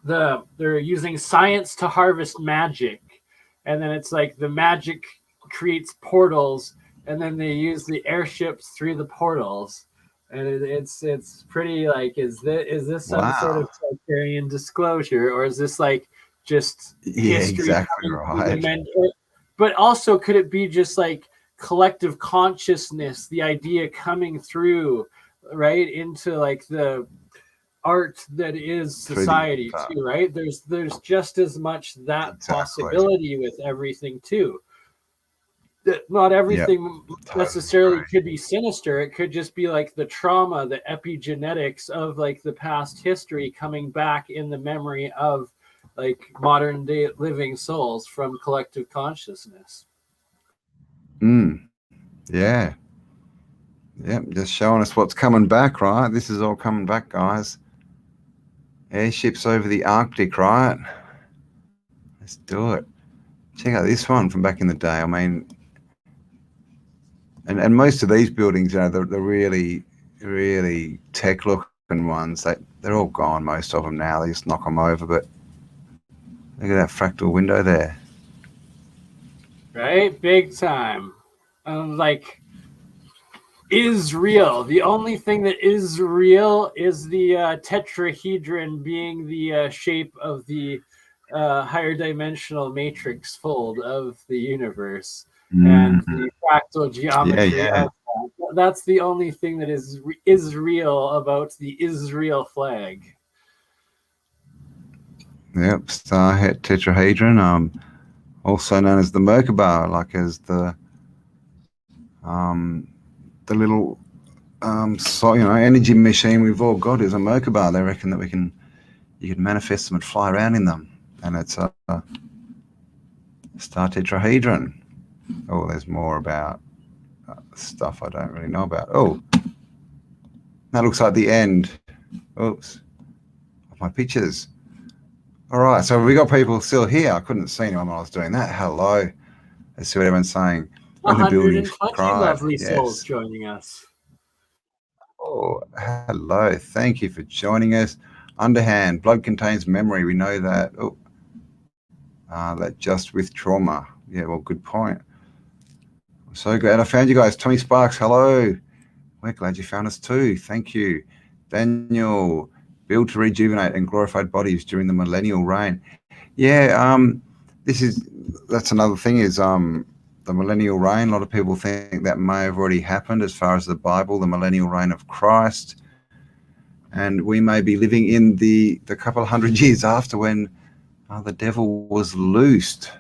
they're using science to harvest magic, and then it's like the magic creates portals, and then they use the airships through the portals. And it's pretty like, is this some sort of Tartarian disclosure, or is this like just history? Exactly right. But also, could it be just like collective consciousness, the idea coming through right into like the art that is society too, right? There's just as much that possibility with everything too. That not everything necessarily could be sinister. It could just be like the trauma, the epigenetics of like the past history coming back in the memory of like modern day living souls from collective consciousness. Yeah. Yep, just showing us what's coming back, right? This is all coming back, guys. Airships over the Arctic, right? Let's do it. Check out this one from back in the day. I mean, and most of these buildings, you know, the really, really tech-looking ones, they're all gone, most of them now. They just knock them over, but look at that fractal window there. Right? Big time. Like, is real. The only thing that is real is the tetrahedron being the shape of the higher dimensional matrix fold of the universe, and the fractal geometry of that. That's the only thing that is real about the Israel flag. Yep, starhead tetrahedron, also known as the Merkaba, like as the little so, you know, energy machine we've all got is a Merkaba. They reckon that you can manifest them and fly around in them, and it's a star tetrahedron. Oh, there's more about stuff I don't really know about. Oh, that looks like the end. Oops, of my pictures. All right, so we got people still here. I couldn't see anyone when I was doing that. Hello. Let's see what everyone's saying. When the buildings 120 cried. lovely Yes. souls joining us. Oh, hello. Thank you for joining us. Underhand, blood contains memory. We know that. Oh, that just with trauma. Yeah, well, good point. I'm so glad I found you guys. Tommy Sparks, hello. We're glad you found us too. Thank you. Daniel, build to rejuvenate and glorified bodies during the millennial reign. Yeah, that's another thing is the millennial reign. A lot of people think that may have already happened as far as the Bible, the millennial reign of Christ. And we may be living in the couple of hundred years after when the devil was loosed,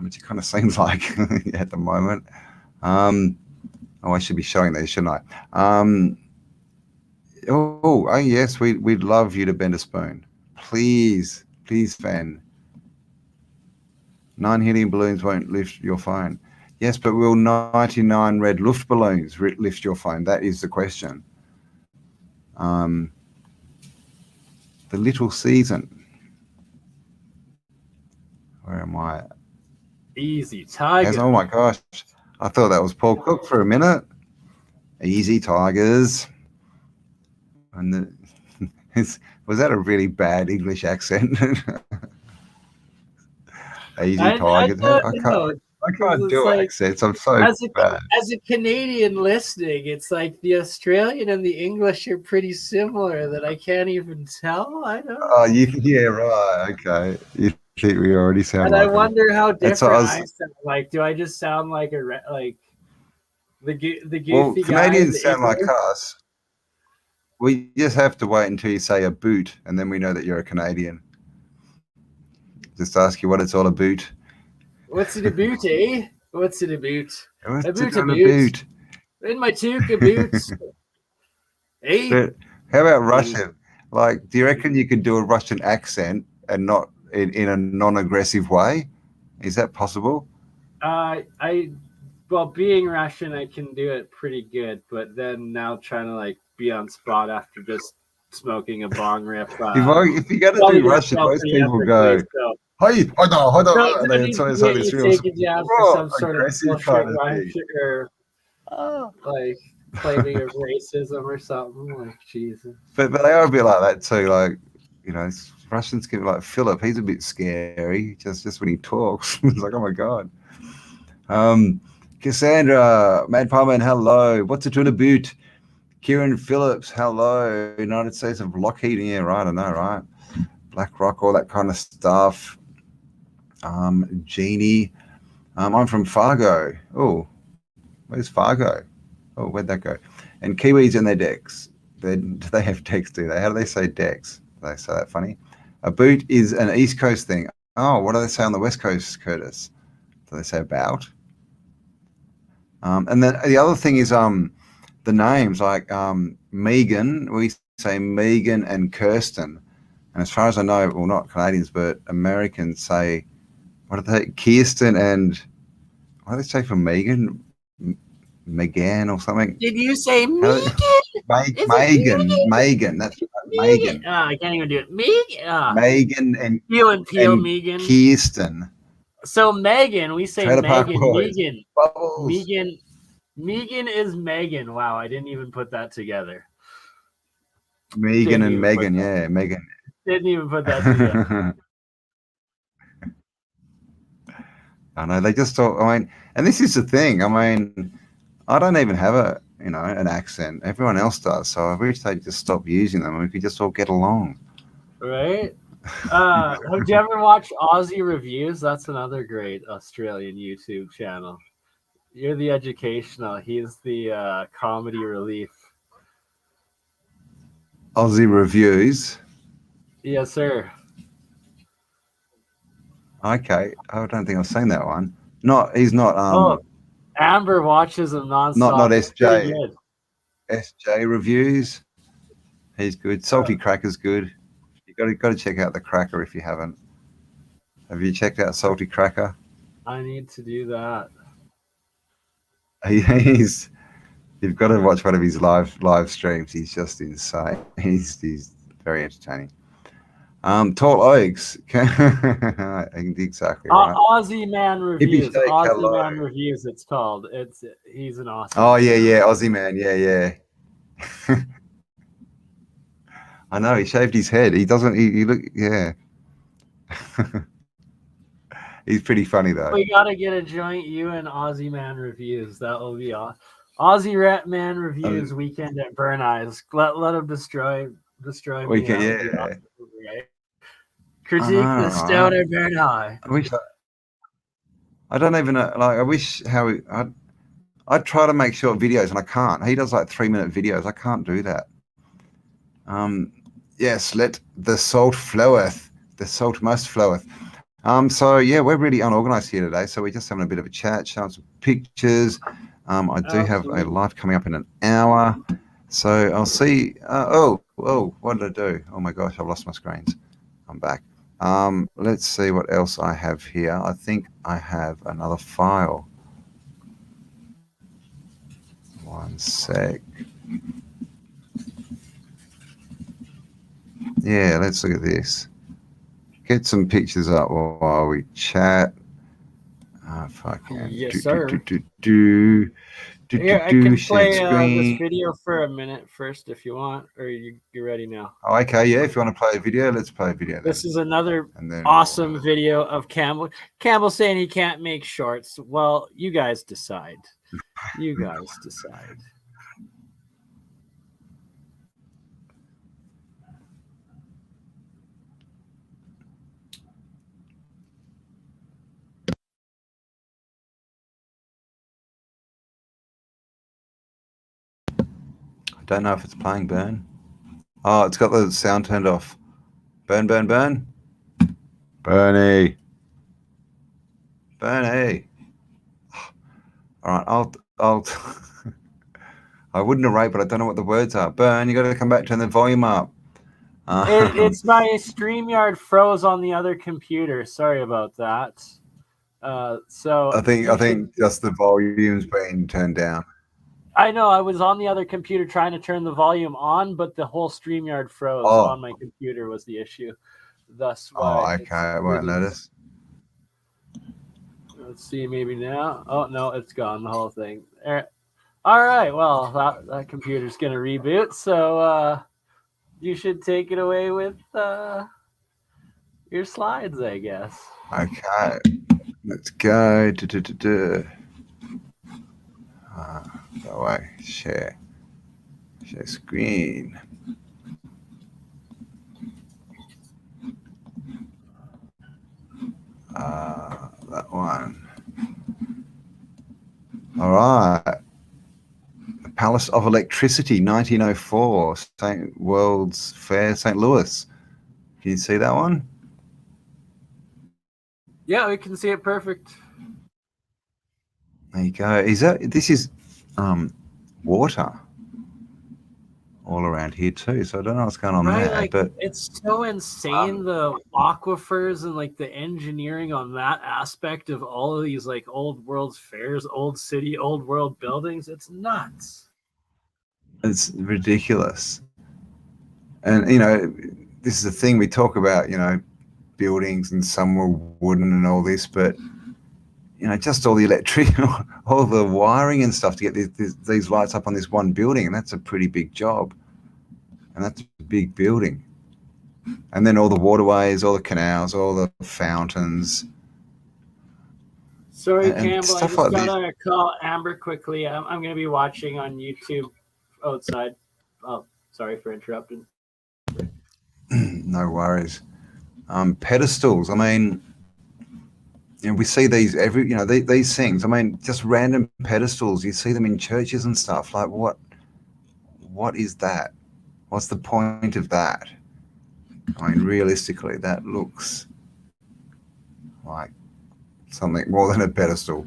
which it kind of seems like at the moment. I should be showing these, shouldn't I? Oh, yes, we'd love you to bend a spoon. Please, Fan. 9 helium balloons won't lift your phone. Yes, but will 99 red Luftballons lift your phone? That is the question. The Little Season. Where am I? Easy Tiger. Oh my gosh. I thought that was Paul Cook for a minute. Easy Tigers. And was that a really bad English accent? Easy Tigers. I can't do accents. I'm so bad. As a Canadian listening, it's like the Australian and the English are pretty similar that I can't even tell. I don't know. Oh, yeah, right. Okay. You think we already sound and like I wonder how different I sound. Like, do I just sound like the goofy well, guy? Canadians sound like us. We just have to wait until you say a boot, and then we know that you're a Canadian. Just ask you what it's all about. What's it about, eh? What's it about? What's a it all about? In my toque, a boots. Hey. But how about Russian? Like, do you reckon you could do a Russian accent and not in a non-aggressive way? Is that possible? Well, being Russian, I can do it pretty good, but then now trying to like be on spot after just smoking a bong rip. If you got to do Russian, most people go, "Hey, hold on." They take it down for some sort of bullshit or like claiming of racism or something. Like Jesus. But they are a bit like that too. Like, you know, Russians can like Philip. He's a bit scary just when he talks. It's like, oh my god. Cassandra, Mad Palmer, hello. What's it all about? Kieran Phillips, hello. United States of Lockheed, yeah, right, I know, right? BlackRock, all that kind of stuff. Jeannie, I'm from Fargo. Oh, where's Fargo? Oh, where'd that go? And Kiwis and their decks. Do they have decks, do they? How do they say decks? Do they say that funny? A boot is an East Coast thing. Oh, what do they say on the West Coast, Curtis? Do they say about? And then the other thing is the names, like Megan, we say Megan and Kirsten. And as far as I know, well, not Canadians, but Americans say, what are they? Kirsten and what do they say for Megan? Megan or something? Did you say How Megan? do Megan. Megan. That's Megan. Oh, I can't even do it. Megan. Megan and Peel and Peel, and Megan. Kirsten. So Megan, we say Trailer Park Megan. Boys. Megan. Bubbles. Megan is Megan. Wow, I didn't even put that together. Megan and Megan, yeah, Megan. Didn't even put that together. I know, they just talk, I mean, and this is the thing, I mean, I don't even have an accent. Everyone else does, so I wish they'd just stop using them and we could just all get along. Right? Have you ever watched Aussie Reviews? That's another great Australian YouTube channel. You're the educational. He's the comedy relief. Aussie Reviews. Yes, sir. Okay, I don't think I've seen that one. He's not. Amber watches him nonstop. Not It's SJ. pretty good. SJ Reviews. He's good. Salty Cracker's good. You got to check out the Cracker if you haven't. Have you checked out Salty Cracker? I need to do that. You've got to watch one of his live streams. He's just insane. He's very entertaining. Tall Oaks. Exactly right. Aussie Man Reviews. Shake, Aussie hello. Man Reviews. It's called. He's an awesome. Oh yeah, Aussie Man. Yeah. I know he shaved his head. He doesn't. He look. Yeah. He's pretty funny though. We gotta get a joint. You and Aussie Man Reviews. That will be awesome. Aussie Man Reviews weekend at Burn Eyes. Let him destroy Weekend, me. yeah. Awesome, right? Critique the Stoner Burn Eye. I don't even know. Like, I wish I'd try to make short videos and I can't. He does like 3-minute videos. I can't do that. Yes, let the salt floweth. The salt must floweth. So yeah, we're really unorganized here today. So we're just having a bit of a chat, showing some pictures. I do have a live coming up in an hour. So I'll see. What did I do? Oh my gosh, I've lost my screens. I'm back. Let's see what else I have here. I think I have another file. One sec. Yeah, let's look at this. Get some pictures up while we chat. Yes, sir. Here, I can play this video for a minute first if you want, or you're ready now. Oh, okay, yeah. If you want to play a video, let's play a video. Then. This is another awesome video of Campbell. Campbell saying he can't make shorts. Well, you guys decide. You guys decide. Don't know if it's playing, Burn. Oh, it's got the sound turned off. Burn. Bernie. All right, I'll I wouldn't narrate, but I don't know what the words are. Burn, you got to come back, turn the volume up. It's my StreamYard froze on the other computer. Sorry about that. So I think just the volume's been turned down. I know. I was on the other computer trying to turn the volume on, but the whole StreamYard froze on my computer was the issue. Thus why. Oh, okay. I won't notice. Let's see, maybe now. Oh, no, it's gone, the whole thing. All right, well, that computer's going to reboot, so you should take it away with your slides, I guess. Okay. Let's go. Go away. Share screen. That one. All right. The Palace of Electricity, 1904, St. World's Fair, St. Louis. Can you see that one? Yeah, we can see it perfect. There you go. This is water all around here too. So I don't know what's going on Right, there, like but it's so insane the aquifers and like the engineering on that aspect of all of these like old world fairs, old city, old world buildings. It's nuts. it's ridiculous. And you know, this is the thing we talk about. You know, buildings and some were wooden and all this, but you know, just all the electric, all the wiring and stuff to get these lights up on this one building, and that's a pretty big job. And that's a big building. And then all the waterways, all the canals, all the fountains. Sorry, and Campbell. I stuff just like got this. a call Amber quickly. I'm going to be watching on YouTube outside. Oh, sorry for interrupting. No worries. Pedestals. I mean, you know, we see these these things. I mean, just random pedestals. You see them in churches and stuff. Like, what is that? What's the point of that? I mean, realistically, that looks like something more than a pedestal.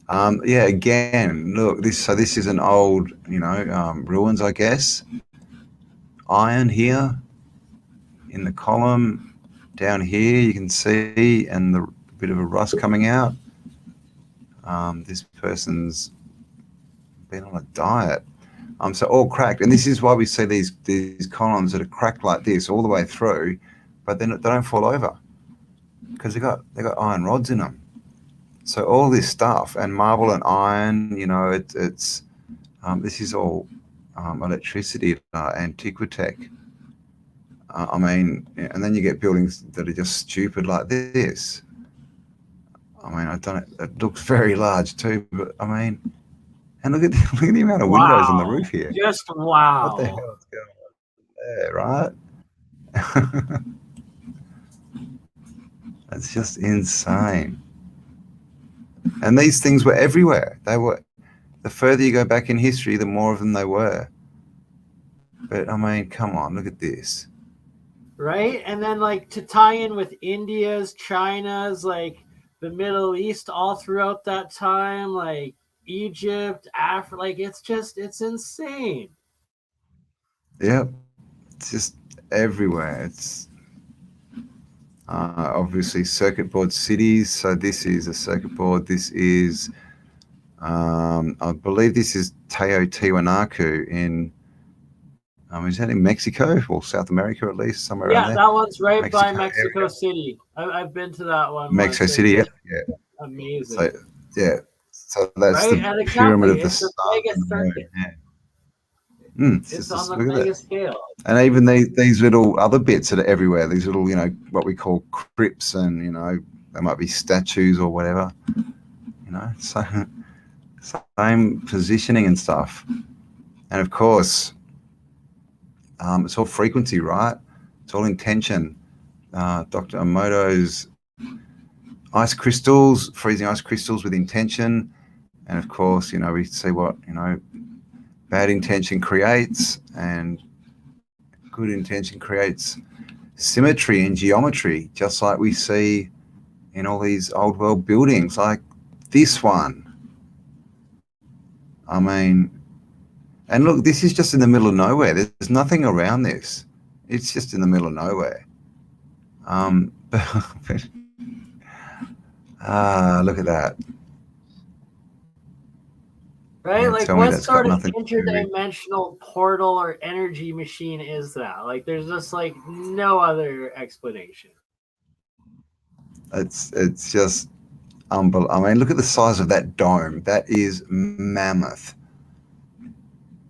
Yeah, again, look, this is an old, ruins, I guess. Iron here in the column. Down here you can see, and the bit of a rust coming out. This person's been on a diet. So all cracked, and this is why we see these columns that are cracked like this all the way through, but then they don't fall over because they got iron rods in them. So all this stuff and marble and iron, it's this is all electricity, Antiquitech. I mean, and then you get buildings that are just stupid like this. I mean, I don't know, it looks very large too, but I mean, and look at the amount of windows on the roof here. Just wow. What the hell is going on there, right? It's just insane. And these things were everywhere. They were, the further you go back in history, the more of them they were. But I mean, come on, look at this. Right? And then like to tie in with India's, China's, like the Middle East all throughout that time, like Egypt, Africa, like it's insane. Yep. It's just everywhere. It's obviously circuit board cities. So this is a circuit board. This is, I believe this is Teotihuanacu in, is that in Mexico or South America at least, somewhere around there? Yeah, that one's right by Mexico City. I've been to that one. Mexico City, yeah. Amazing. So, yeah. So that's right? the pyramid of the sun. It's on the mega scale. And even these little other bits that are everywhere, these little, what we call crypts, and, they might be statues or whatever, so same positioning and stuff. And of course, it's all frequency, right? It's all intention. Dr. Emoto's ice crystals, freezing ice crystals with intention. And of course, we see what, bad intention creates, and good intention creates symmetry and geometry, just like we see in all these old world buildings, like this one. I mean, and look, this is just in the middle of nowhere. There's nothing around this. It's just in the middle of nowhere. Look at that. Right? Like what sort of interdimensional portal or energy machine is that? Like there's just like no other explanation. It's just unbelievable. I mean, look at the size of that dome. That is mammoth.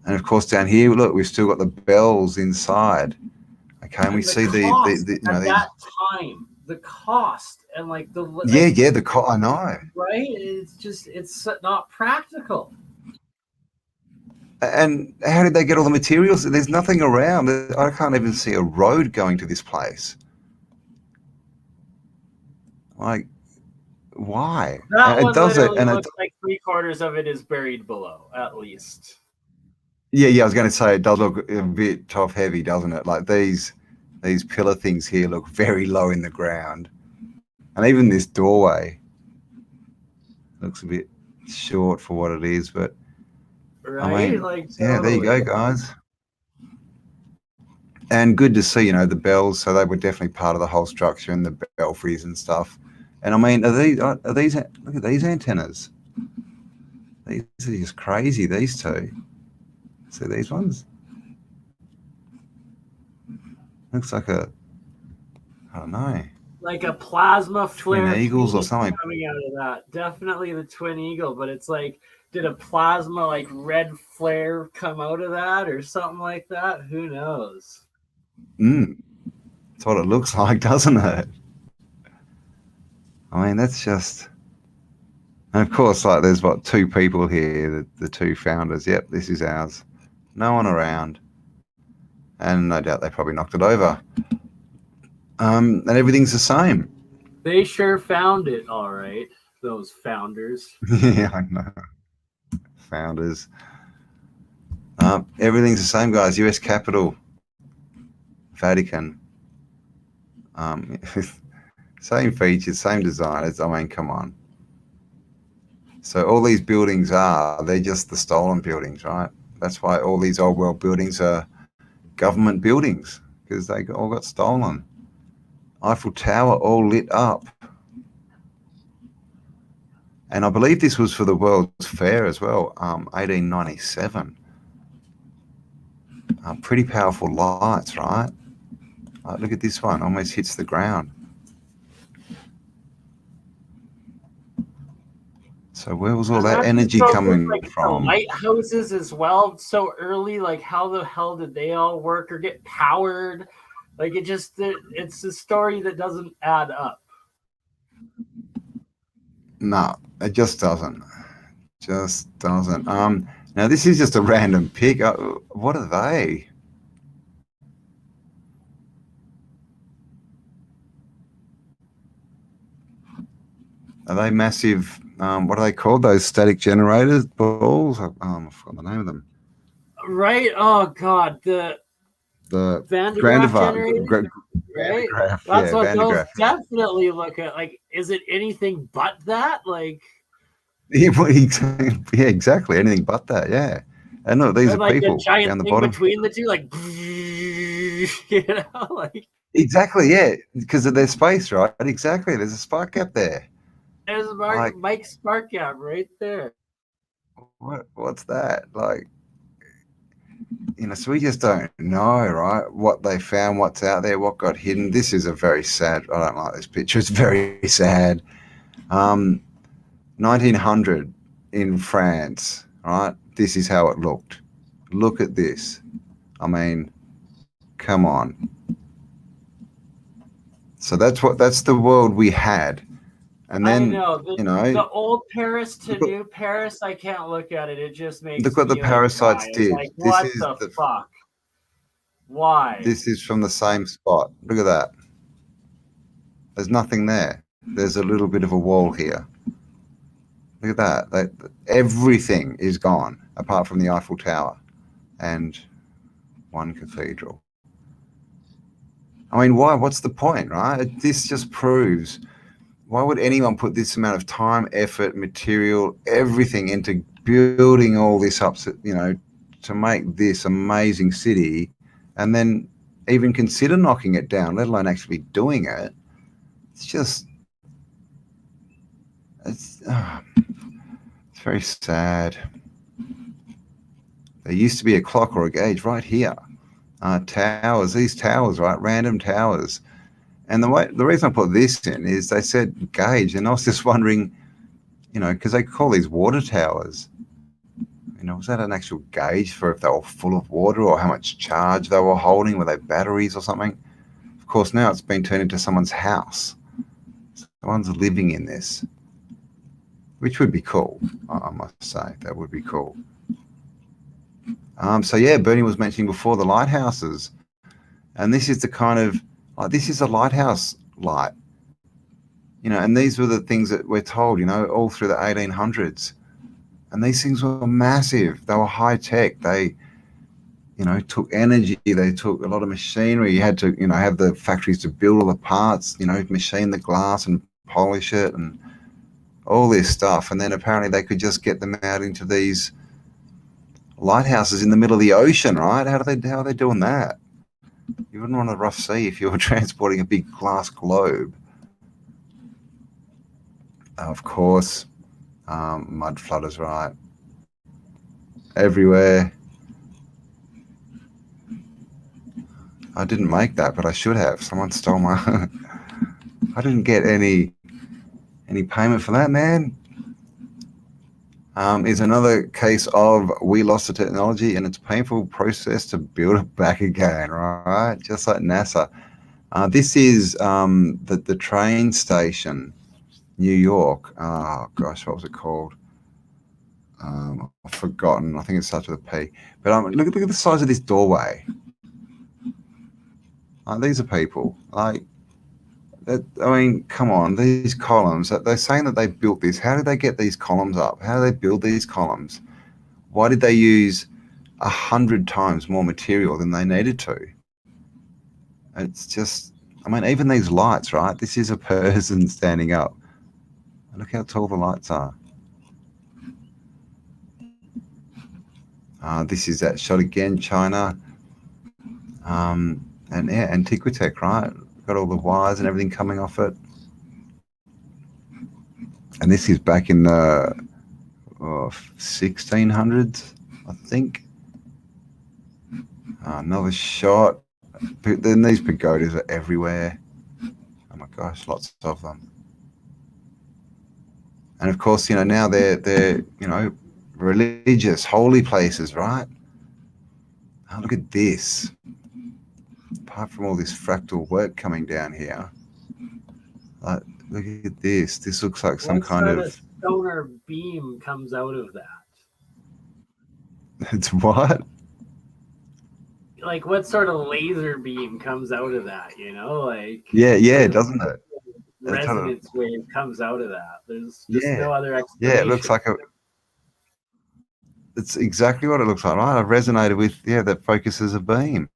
And of course down here, look, we've still got the bells inside. Okay, and we see the that time, the cost and like the I know. Right? It's not practical. And how did they get all the materials? There's nothing around. I can't even see a road going to this place. Like, why? That one literally looks like 3/4 of it is buried below, at least. Yeah, I was going to say it does look a bit top heavy, doesn't it? Like these pillar things here look very low in the ground, and even this doorway looks a bit short for what it is. But right, I mean, yeah, there you go, guys. And good to see, the bells. So they were definitely part of the whole structure and the belfries and stuff. And I mean, look at these antennas. These are just crazy, these two. See these ones? Looks like I don't know. Like a plasma flare Twin eagles or phoenix something. coming out of that. Definitely the twin eagle, but it's like, did a plasma like red flare come out of that or something like that? Who knows? That's what it looks like, doesn't it? I mean, that's just... And of course, like, there's what, two people here, the two founders. Yep, this is ours. No one around. And no doubt they probably knocked it over. And everything's the same. They sure found it, all right, those founders. Yeah, I know. Founders. Everything's the same, guys. US Capitol. Vatican. Same features, same design. I mean, come on. So all these buildings they're just the stolen buildings, right? That's why all these old world buildings are government buildings, because they all got stolen. Eiffel Tower all lit up. And I believe this was for the World's Fair as well, 1897. Pretty powerful lights, right? Look at this one, almost hits the ground. So where was all that energy coming from? The lighthouses as well, so early, like how the hell did they all work or get powered? Like it's a story that doesn't add up. No, it just doesn't. Just doesn't. Now this is just a random pic. What are they? Are they massive? What are they called? Those static generators balls? I forgot the name of them. Right. Oh God. The Van de Graaff generator. Right. That's what those definitely look at. Like, is it anything but that? Like. Yeah, exactly. Anything but that. Yeah. And look, these are like people down the bottom between the two, like, you know, like. Exactly. Yeah, because of their space, right? Exactly. There's a spark gap there. There's Mike's spark gap right there. What's that? Like, so we just don't know, right? What they found, what's out there, what got hidden. This is a very sad, I don't like this picture. It's very sad. 1900 in France, right? This is how it looked. Look at this. I mean, come on. So that's the world we had. And then, I know. The old Paris to new Paris, I can't look at it. It just makes look what the parasites did. Like, what the fuck? Why? This is from the same spot. Look at that. There's nothing there. There's a little bit of a wall here. Look at that. Everything is gone apart from the Eiffel Tower and one cathedral. I mean, why? What's the point, right? This just proves... Why would anyone put this amount of time, effort, material, everything into building all this up, to make this amazing city, and then even consider knocking it down, let alone actually doing it? It's just, it's very sad. There used to be a clock or a gauge right here. Towers, these towers, right? Random towers. And the reason I put this in is they said gauge, and I was just wondering, because they call these water towers. Was that an actual gauge for if they were full of water or how much charge they were holding? Were they batteries or something? Of course, now it's been turned into someone's house. Someone's living in this, which would be cool. I must say that would be cool. So yeah, Bernie was mentioning before the lighthouses, and this is the kind of this is a lighthouse light, and these were the things that we're told, all through the 1800s. And these things were massive. They were high tech. They, took energy. They took a lot of machinery. You had to, have the factories to build all the parts, machine the glass and polish it and all this stuff. And then apparently they could just get them out into these lighthouses in the middle of the ocean, right? How are they doing that? You wouldn't want a rough sea if you were transporting a big glass globe. Of course, mud flooders, right? Everywhere. I didn't make that, but I should have. Someone stole my... I didn't get any payment for that, man. Is another case of we lost the technology and it's a painful process to build it back again, right? Just like NASA. This is the train station, New York. Oh gosh, what was it called? I've forgotten. I think it starts with a P. But look at the size of this doorway. These are people. Like, I mean, come on, these columns. They're saying that they built this. How did they get these columns up? How do they build these columns? Why did they use 100 times more material than they needed to? It's just, I mean, even these lights, right? This is a person standing up. Look how tall the lights are. This is that shot again, China. And yeah, Antiquitech, right? Got all the wires and everything coming off it. And this is back in the 1600s, I think. Another shot. Then these pagodas are everywhere. Oh my gosh, lots of them. And of course, you know, now they're you know, religious, holy places, right? Oh, look at this. Apart from all this fractal work coming down here, like, look at this. This looks like some kind of solar beam comes out of that. It's what? Like, what sort of laser beam comes out of that? You know, like yeah, doesn't it? Resonance wave comes out of that. There's just no other explanation. Yeah, it looks like it's exactly what it looks like, right? I've resonated with, that focuses a beam.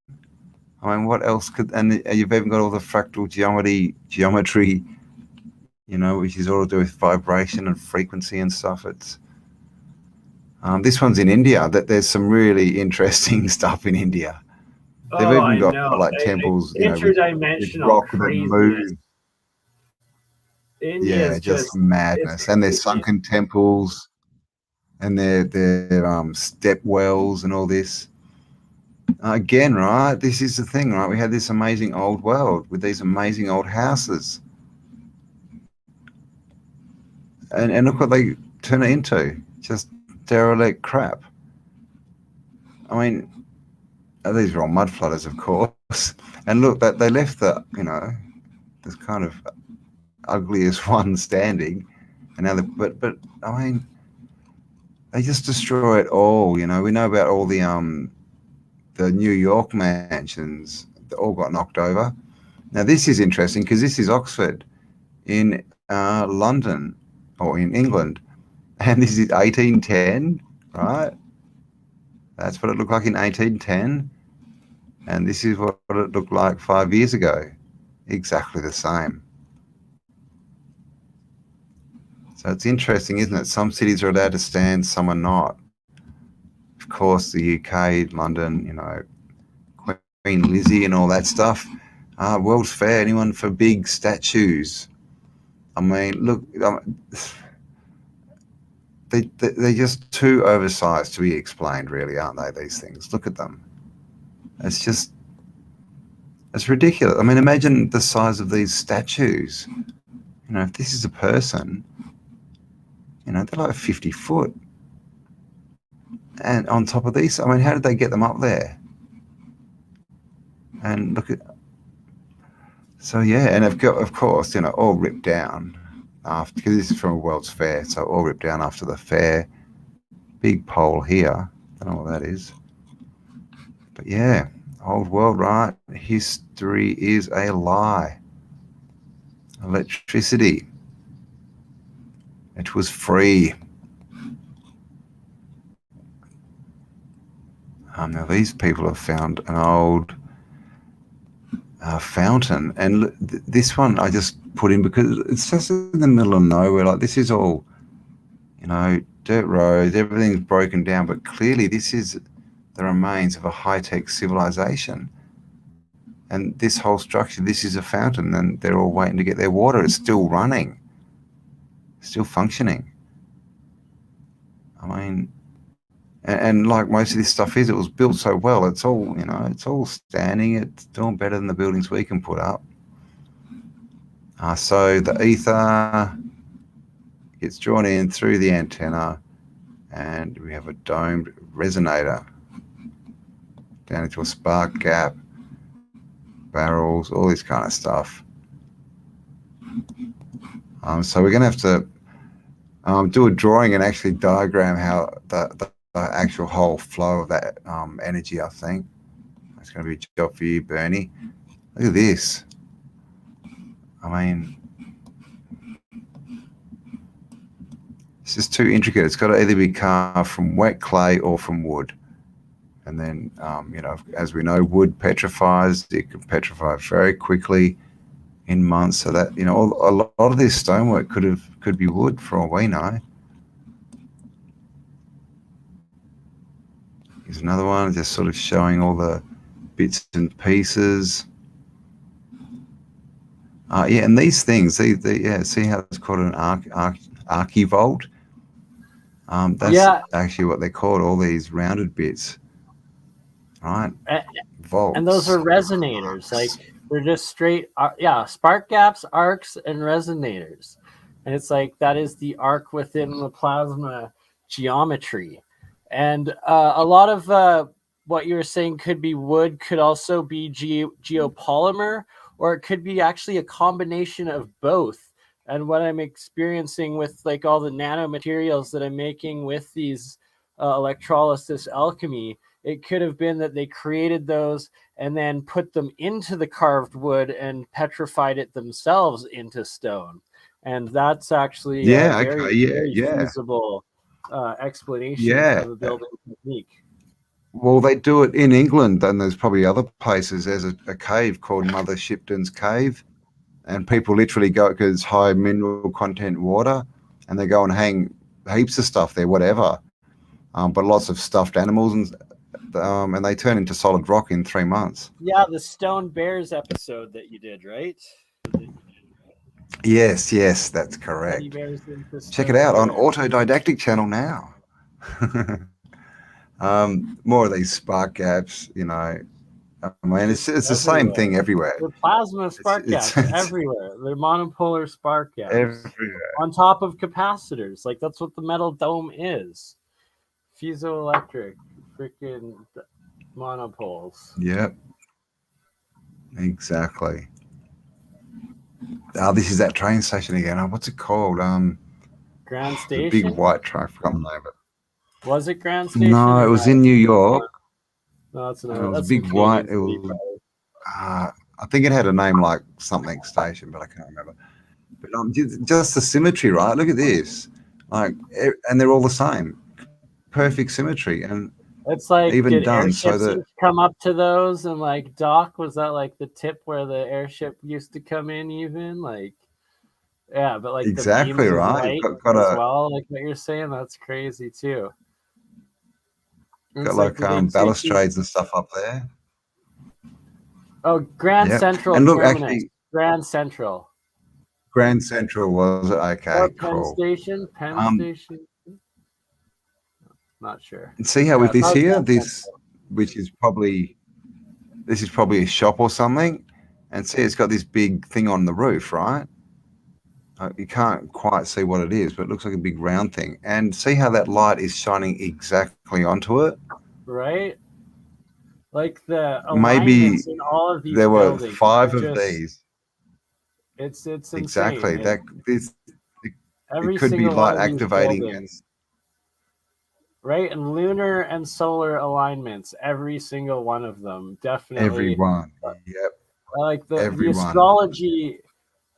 I mean, what else could, and you've even got all the fractal geometry, you know, which is all to do with vibration and frequency and stuff. It's, this one's in India. That there's some really interesting stuff in India. They've even got like temples, interdimensional rock that move. India's just madness. And there's sunken temples, and their step wells and all this. Again, right? This is the thing, right? We had this amazing old world with these amazing old houses, and look what they turn it into. Just derelict crap. I mean, these are all mud flooders, of course. And look, that they left the, you know, this kind of ugliest one standing, and now but I mean, they just destroy it all. You know, we know about all the New York mansions that all got knocked over. Now this is interesting because this is Oxford in London or in England, and this is 1810, right? That's what it looked like in 1810, and this is what it looked like 5 years ago. Exactly the same. So it's interesting, isn't it? Some cities are allowed to stand, some are not. Of course, the UK, London, you know, Queen Lizzie and all that stuff. World's Fair, anyone for big statues? I mean, look, they're just too oversized to be explained, really, aren't they, these things? Look at them. It's just, it's ridiculous. I mean, imagine the size of these statues. You know, if this is a person, you know, they're like 50 foot. And on top of these, I mean, how did they get them up there? And look at, so yeah, and of course, you know, all ripped down after, because this is from a World's Fair, so all ripped down after the fair. Big pole here, don't know what that is. But yeah, old world, right? History is a lie. Electricity, it was free. Now these people have found an old fountain, and this one I just put in because it's just in the middle of nowhere. Like, this is all, you know, dirt roads, everything's broken down, but clearly this is the remains of a high-tech civilization. And this whole structure, this is a fountain, and they're all waiting to get their water. It's still running, still functioning. I mean, and like most of this stuff is, it was built so well. It's all, you know, it's all standing. It's doing better than the buildings we can put up. So the ether gets drawn in through the antenna, and we have a domed resonator down into a spark gap, barrels, all this kind of stuff. So we're going to have to do a drawing and actually diagram how the actual whole flow of that energy, I think. That's going to be a job for you, Bernie. Look at this. I mean, it's just too intricate. It's got to either be carved from wet clay or from wood. And then, you know, as we know, wood petrifies. It can petrify very quickly in months. So that, you know, a lot of this stonework could be wood for all we know. Here's another one, just sort of showing all the bits and pieces. Yeah, and these things, yeah, see how it's called an archivolt? That's actually what they're called, all these rounded bits, right? Volts. And those are resonators. Like, they're just straight, spark gaps, arcs, and resonators. And it's like, that is the arc within the plasma geometry. And a lot of what you were saying could be wood, could also be geopolymer, or it could be actually a combination of both. And what I'm experiencing with like all the nanomaterials that I'm making with these electrolysis alchemy, it could have been that they created those and then put them into the carved wood and petrified it themselves into stone. And that's actually a very feasible explanation of the building technique. Well, they do it in England, and there's probably other places. There's a cave called Mother Shipton's Cave, and people literally go, because it's high mineral content water, and they go and hang heaps of stuff there, whatever, but lots of stuffed animals, and they turn into solid rock in 3 months. Yeah, the Stone Bears episode that you did, right? Yes, that's correct. Check it out on Didactic channel now. More of these spark gaps, you know. I mean, it's the same thing everywhere. The plasma spark gaps everywhere. They're monopolar spark gaps everywhere. On top of capacitors. Like, that's what the metal dome is. Piezoelectric, freaking monopoles. Yep. Exactly. This is that train station again. What's it called? Grand Station? The big white train. I forgot the name of it. Was it Grand Station? No, it was in New York. No, that's another. It was a big white. It was, I think it had a name like something station, but I can't remember. But just the symmetry, right? Look at this. Like, and they're all the same. Perfect symmetry, and it's like, even did done airships so that come up to those and like dock? Was that like the tip where the airship used to come in? Even like, yeah, but like exactly the beams right. Of light as well, like what you're saying, that's crazy too. Got like balustrades and stuff up there. Oh, Grand Central. And look, Terminus. actually, Grand Central. Grand Central was okay. Or cool. Penn Station. Not sure. And see how with this here, which is probably a shop or something, and see it's got this big thing on the roof, right? You can't quite see what it is, but it looks like a big round thing. And see how that light is shining exactly onto it? Right? Like the maybe in all of these there were buildings, 5 of these. It's insane. Exactly. It every could be single light activating. And right, and lunar and solar alignments, every single one of them, definitely. Everyone. Yep. Like the astrology.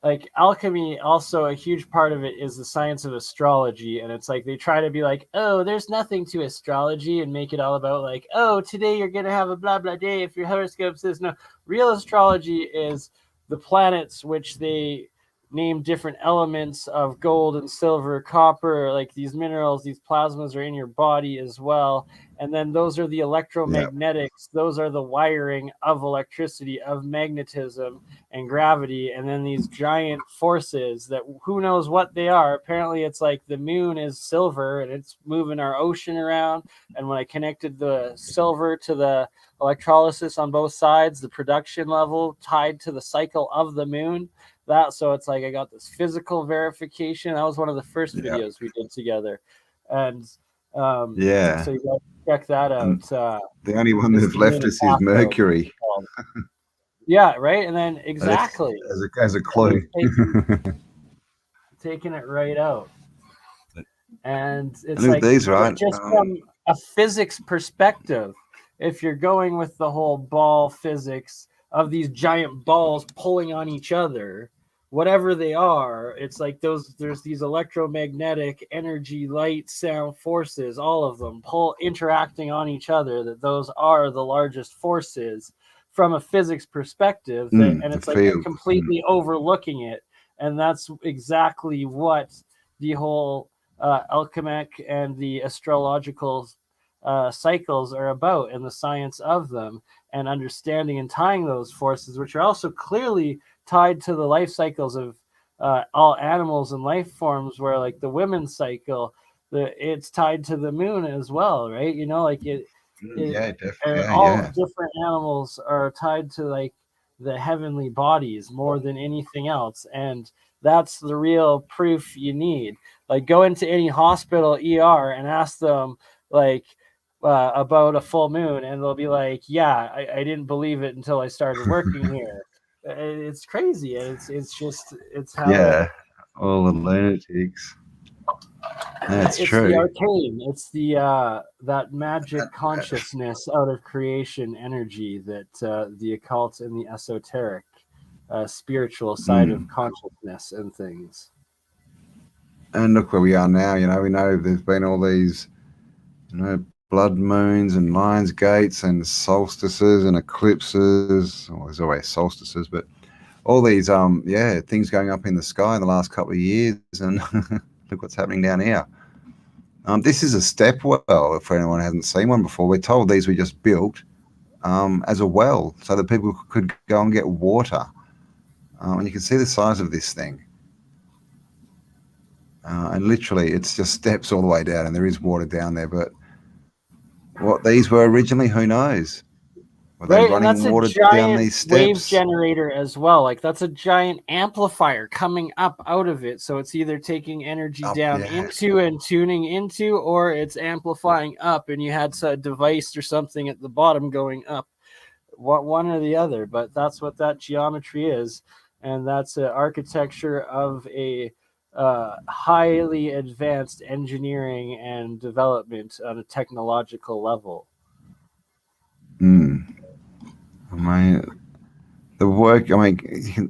Like alchemy, also a huge part of it is the science of astrology, and it's like they try to be like, oh, there's nothing to astrology, and make it all about like, oh, today you're gonna have a blah blah day if your horoscope says no. Real astrology is the planets which they name different elements of gold and silver, copper, like these minerals, these plasmas are in your body as well. And then those are the electromagnetics. Those are the wiring of electricity, of magnetism and gravity. And then these giant forces that who knows what they are. Apparently it's like the moon is silver and it's moving our ocean around. And when I connected the silver to the electrolysis on both sides, the production level tied to the cycle of the moon, that, so it's like I got this physical verification. That was one of the first videos we did together, and so you guys check that out. The only one that's left us is Mercury. Yeah, right. And then exactly as a clue, taking it right out, and it's and like these, right? Just from a physics perspective, if you're going with the whole ball physics of these giant balls pulling on each other, whatever they are, it's like there's these electromagnetic energy, light, sound forces, all of them interacting on each other, that those are the largest forces from a physics perspective, and it's like they're completely overlooking it. And that's exactly what the whole alchemic and the astrological cycles are about, and the science of them, and understanding and tying those forces, which are also clearly tied to the life cycles of all animals and life forms, where like the women's cycle, it's tied to the moon as well, right? You know, like definitely. All different animals are tied to like the heavenly bodies more than anything else, and that's the real proof you need. Like, go into any hospital ER and ask them like about a full moon, and they'll be like, yeah, I didn't believe it until I started working here. It's crazy. It's how all the lunatics. That's true. It's the arcane. It's the that magic consciousness out of creation energy that the occult and the esoteric spiritual side of consciousness and things. And look where we are now. You know, we know there's been all these, blood moons and Lions Gates and solstices and eclipses. Well, there's always solstices, but all these things going up in the sky in the last couple of years, and look what's happening down here. This is a step well, if anyone hasn't seen one before. We're told these were just built as a well so that people could go and get water. And you can see the size of this thing. And literally, it's just steps all the way down, and there is water down there. But what these were originally, who knows? Were they running water down these steps? Wave generator as well. Like, that's a giant amplifier coming up out of it. So it's either taking energy down into and tuning into, or it's amplifying up, and you had a device or something at the bottom going up. One or the other, but that's what that geometry is, and that's an architecture of a highly advanced engineering and development on a technological level. I mean, the work,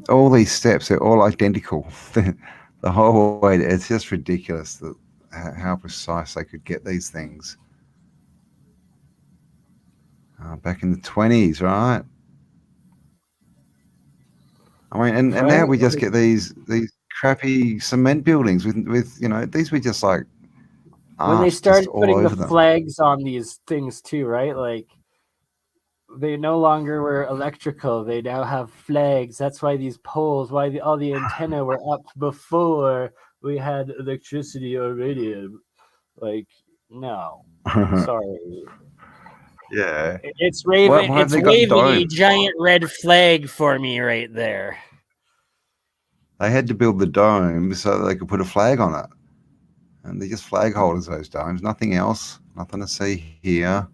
all these steps, they're all identical. The whole way, it's just ridiculous how precise they could get these things. Back in the 20s, right? And now we just get these crappy cement buildings with these were just like when they started putting the flags on these things too, right? Like, they no longer were electrical. They now have flags. That's why these poles, all the antenna were up before we had electricity or radio. Like, no, sorry. Yeah, it's waving a giant red flag for me right there. They had to build the dome so that they could put a flag on it, and they're just flag holders, those domes. Nothing else. Nothing to see here.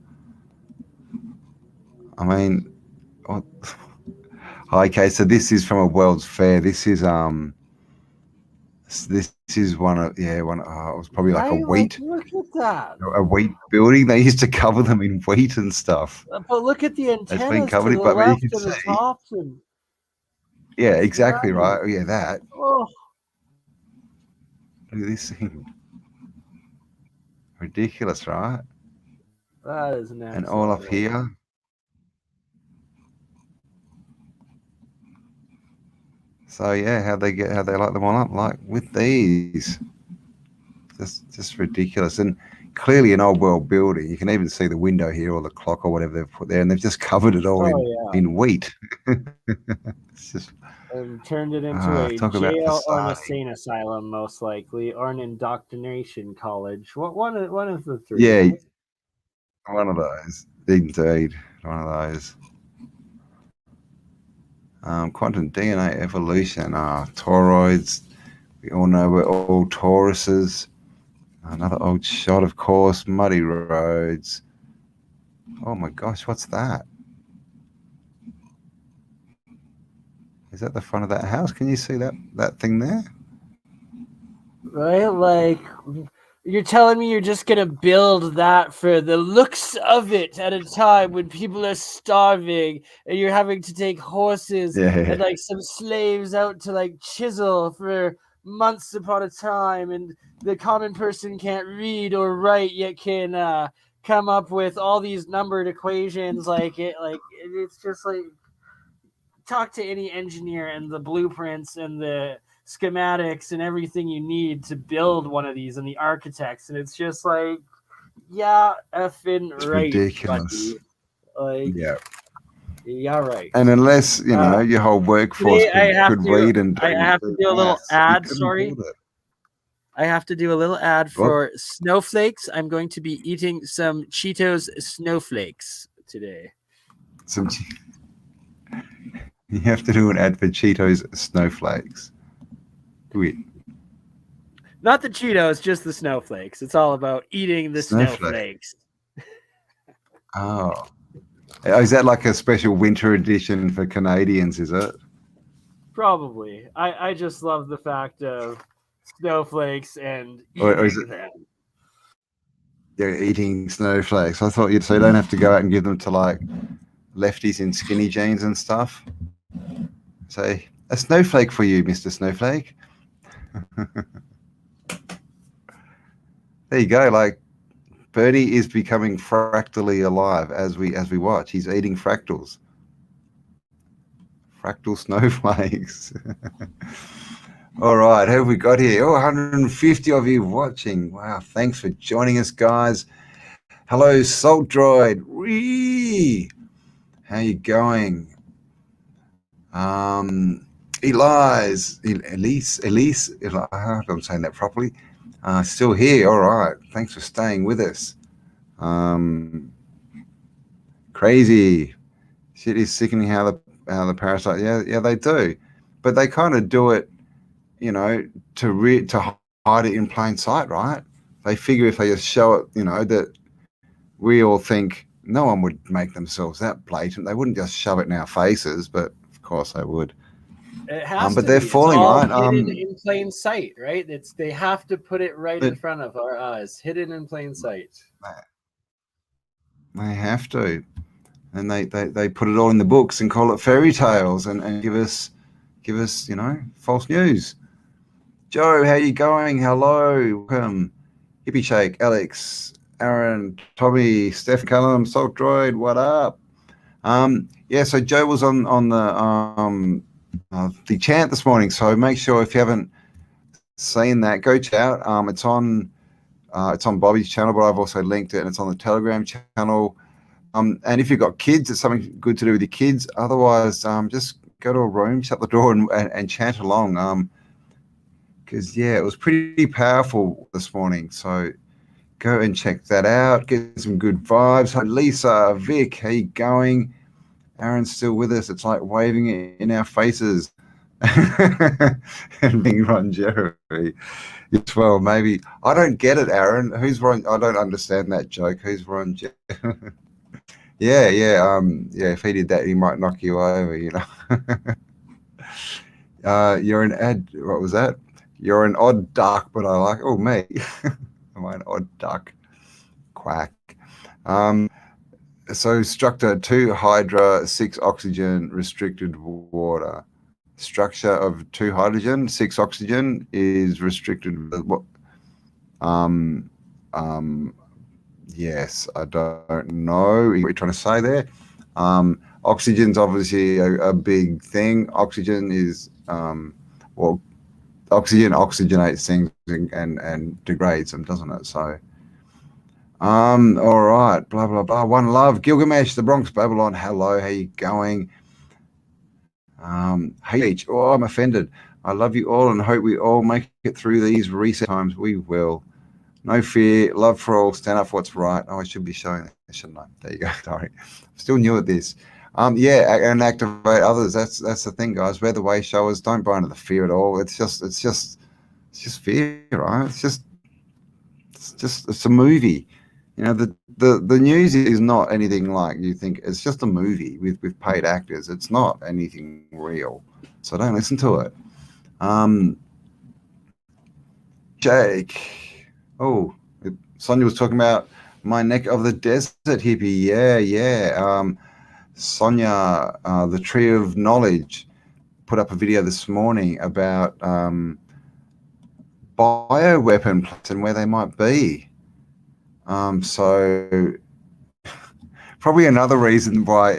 Okay, so this is from a World's Fair. This is one of it was probably like a wheat. Look at that. A wheat building. They used to cover them in wheat and stuff. But look at the antennas it's been covered to the left and the tops. Yeah, exactly right. Oh, yeah, that. Oh. Look at this thing. Ridiculous, right? That is nasty. And all up here. So yeah, how they light them all up, like with these, just ridiculous. And clearly an old world building. You can even see the window here or the clock or whatever they've put there, and they've just covered it all in wheat. It's just And turned it into a talk about jail or an facade. insane asylum, most likely, or an indoctrination college. One of the three. Yeah, one of those. Indeed, one of those. Quantum DNA evolution. Toroids. We all know we're all Tauruses. Another old shot, of course. Muddy roads. Oh my gosh, what's that? Is that the front of that house? Can you see that thing there? Right? Like, you're telling me you're just going to build that for the looks of it at a time when people are starving and you're having to take horses and like some slaves out to like chisel for months upon a time, and the common person can't read or write yet can come up with all these numbered equations. It's just like, talk to any engineer and the blueprints and the schematics and everything you need to build one of these and the architects, and it's just like, yeah, effing It's right, ridiculous. buddy. Like, yeah, right. And unless your whole workforce could read and I have to do a little ad. Sorry, I have to do a little ad for snowflakes. I'm going to be eating some Cheetos snowflakes today. You have to do an ad for Cheetos snowflakes. Wait. Not the Cheetos, just the snowflakes. It's all about eating the snowflakes. Oh, is that like a special winter edition for Canadians, is it? Probably. I just love the fact of snowflakes and eating them. They're eating snowflakes. I thought you'd say you don't have to go out and give them to like lefties in skinny jeans and stuff. Say, a snowflake for you, Mr. Snowflake. There you go. Like, Bernie is becoming fractally alive as we watch. He's eating fractals. Fractal snowflakes. All right, who have we got here? 150 of you watching. Wow, thanks for joining us, guys. Hello, Salt Droid. Whee! How you going? Elise, I hope I'm saying that properly. Still here. All right. Thanks for staying with us. Crazy. Shit is sickening how the parasite. Yeah, they do, but they kind of do it, to hide it in plain sight, right? They figure if they just show it, that we all think no one would make themselves that blatant. They wouldn't just shove it in our faces, but of course they would. It has but to they're be. falling, it's right? hidden in plain sight, right? They have to put it right in front of our eyes, hidden in plain sight. They have to, and they put it all in the books and call it fairy tales and give us false news. Joe, how you going? Hello, welcome. Hippie Shake, Alex, Aaron, Tommy, Steph Callum, Salt Droid, what up? So Joe was on the chant this morning, so make sure if you haven't seen that, go check out. It's on Bobby's channel, but I've also linked it, and it's on the Telegram channel. And if you've got kids, it's something good to do with your kids. Otherwise, just go to a room, shut the door, and chant along. Because it was pretty powerful this morning. So go and check that out. Get some good vibes. Hi, Lisa, Vic, how you going? Aaron's still with us. It's like waving it in our faces. And being Ron Jeremy. Yes, well, maybe. I don't get it, Aaron. Who's Ron? I don't understand that joke. Who's Ron Jeremy? Yeah. If he did that, he might knock you over, You're an what was that? You're an odd duck, but I like. Oh, me. Am I an odd duck? Quack. So structure 2 hydra, 6 oxygen, restricted water. Structure of 2 hydrogen, 6 oxygen is restricted. What? Yes, I don't know what you're trying to say there. Oxygen's obviously a big thing. Oxygen is well, oxygen oxygenates things and degrades them, doesn't it? So, all right, blah blah blah. One love, Gilgamesh, the Bronx Babylon. Hello, how you going? Hey, oh, I'm offended. I love you all and hope we all make it through these reset times. We will. No fear, love for all, stand up for what's right. Oh, I should be showing that, shouldn't I? There you go. Sorry, I'm still new at this. Yeah, and activate others. That's the thing, guys. We're the way showers. Don't buy into the fear at all. It's just fear, right? It's a movie. You know, the news is not anything like you think. It's just a movie with paid actors. It's not anything real. So don't listen to it. Jake. Oh, Sonia was talking about my neck of the desert hippie. Yeah. Sonia, the Tree of Knowledge, put up a video this morning about bioweapon plots and where they might be. So probably another reason why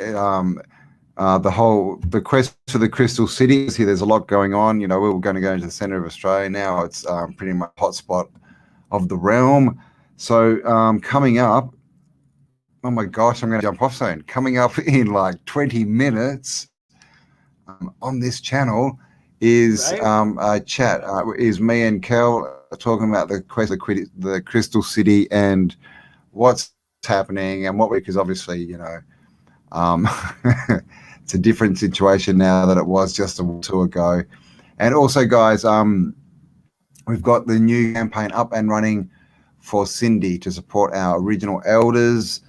the quest for the Crystal City. See, there's a lot going on. You know, we were going to go into the center of Australia now. It's pretty much a hotspot of the realm. So coming up, oh my gosh, I'm going to jump off soon. Coming up in like 20 minutes on this channel is a chat. Is me and Kel talking about the quest of the Crystal City and what's happening and what because obviously, you know, it's a different situation now than it was just a week or two ago. And also, guys, we've got the new campaign up and running for Cindy to support our original elders.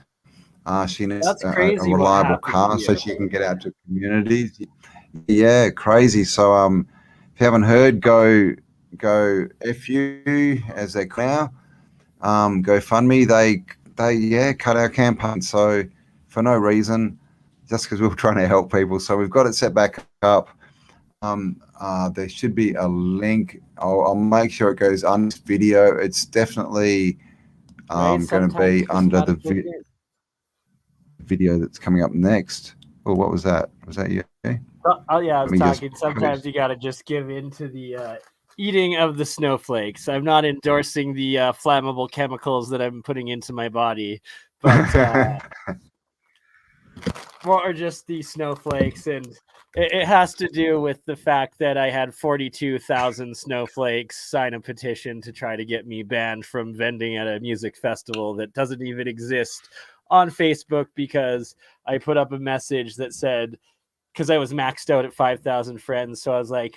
She needs a reliable car so she can get out to communities. Yeah, crazy. So if you haven't heard, go FU as they now. GoFundMe, they cut our campaign. So for no reason, just because we were trying to help people. So we've got it set back up. There should be a link. I'll make sure it goes under this video. It's definitely going to be under the video that's coming up next. Oh, what was that? Was that you? Oh yeah, I was talking. Sometimes you got to just give in to the eating of the snowflakes. I'm not endorsing the flammable chemicals that I'm putting into my body, but or just the snowflakes. And it has to do with the fact that I had 42,000 snowflakes sign a petition to try to get me banned from vending at a music festival that doesn't even exist on Facebook because I put up a message that said, because I was maxed out at 5,000 friends. So I was like,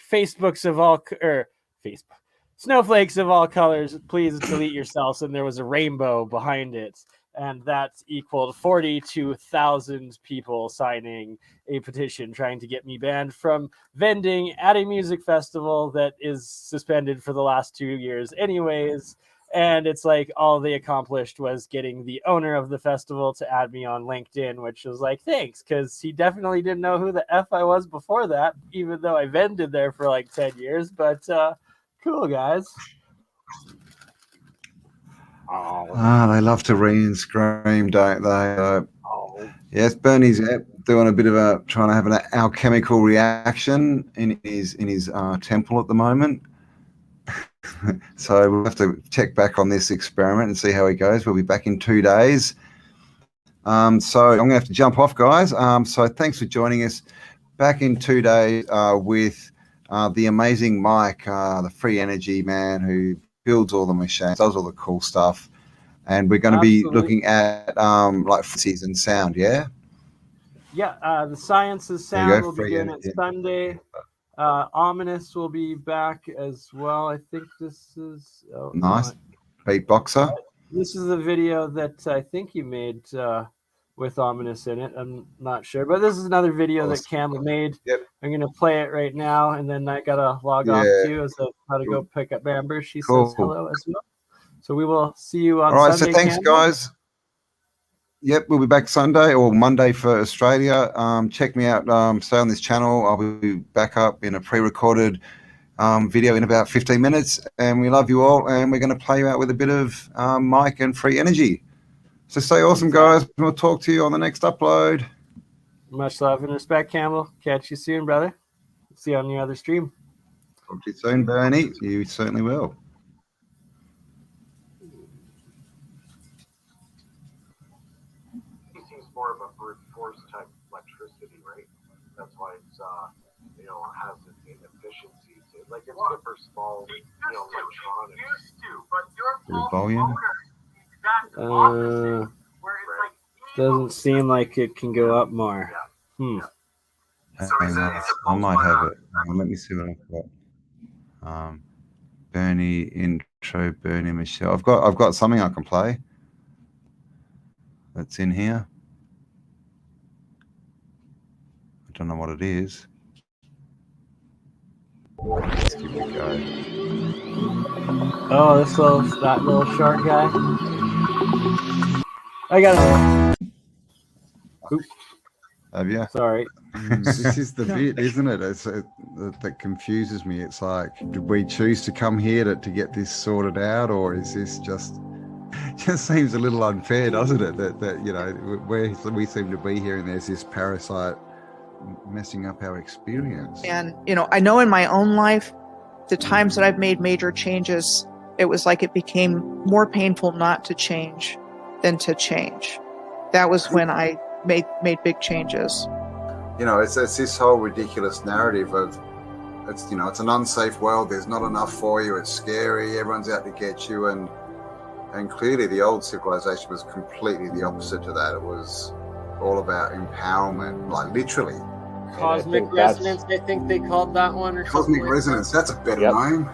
snowflakes of all colors, please delete yourselves. And there was a rainbow behind it. And that equaled 42,000 people signing a petition trying to get me banned from vending at a music festival that is suspended for the last 2 years anyways. And it's like all they accomplished was getting the owner of the festival to add me on LinkedIn, which was like, thanks, because he definitely didn't know who the F I was before that, even though I vended there for like 10 years. But cool, guys. They love to read and scream, don't they? Yes, Bernie's doing a bit of trying to have an alchemical reaction in his temple at the moment. So we'll have to check back on this experiment and see how it goes. We'll be back in 2 days. So I'm going to have to jump off, guys. So thanks for joining us. Back in 2 days with the amazing Mike, the free energy man who builds all the machines, does all the cool stuff. And we're going to be looking at like frequencies and sound, yeah? Yeah, the science of sound will be doing it Sunday. Ominous will be back as well. I think this is nice. Beatboxer. This is a video that I think you made with Ominous in it. I'm not sure, but this is another video that Campbell made. Yep. I'm gonna play it right now, and then I gotta log off too, as I gotta go pick up Amber. She says hello as well. So we will see you on Sunday. All right, so thanks, guys. Yep, we'll be back Sunday or Monday for Australia. Check me out. Stay on this channel. I'll be back up in a pre-recorded video in about 15 minutes. And we love you all. And we're going to play you out with a bit of Mike and free energy. So stay awesome, guys. We'll talk to you on the next upload. Much love and respect, Campbell. Catch you soon, brother. See you on the other stream. Talk to you soon, Bernie. You certainly will. Seems more of a brute force type electricity, right? That's why it's has its inefficiencies. Like it's good for small, electronics. It used to, but your Volume. Doesn't seem like it can go up more. Hang on, I might have it. Let me see what I've got. Bernie intro, Bernie Michelle. I've got something I can play. That's in here. I don't know what it is. Let's give it a go. Oh, that little short guy. I got it. Oops. Have you? Sorry. This is the bit, isn't it? That confuses me. It's like, did we choose to come here to get this sorted out, or is this just seems a little unfair, doesn't it? That where we seem to be here, and there's this parasite messing up our experience. And, I know in my own life, the times that I've made major changes, it was like it became more painful not to change than to change. That was when I made big changes. It's this whole ridiculous narrative of it's an unsafe world. There's not enough for you. It's scary. Everyone's out to get you. And clearly the old civilization was completely the opposite to that. It was all about empowerment, like literally. Cosmic resonance, I think they called that one, or Cosmic something resonance, like that's a better name.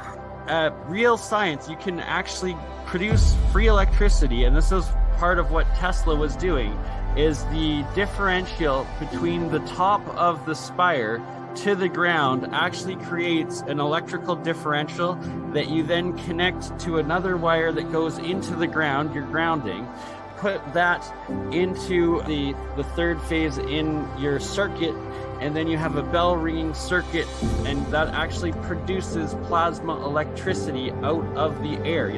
Real science, you can actually produce free electricity, and this is part of what Tesla was doing, is the differential between the top of the spire to the ground actually creates an electrical differential that you then connect to another wire that goes into the ground, your grounding. Put that into the third phase in your circuit, and then you have a bell ringing circuit, and that actually produces plasma electricity out of the air.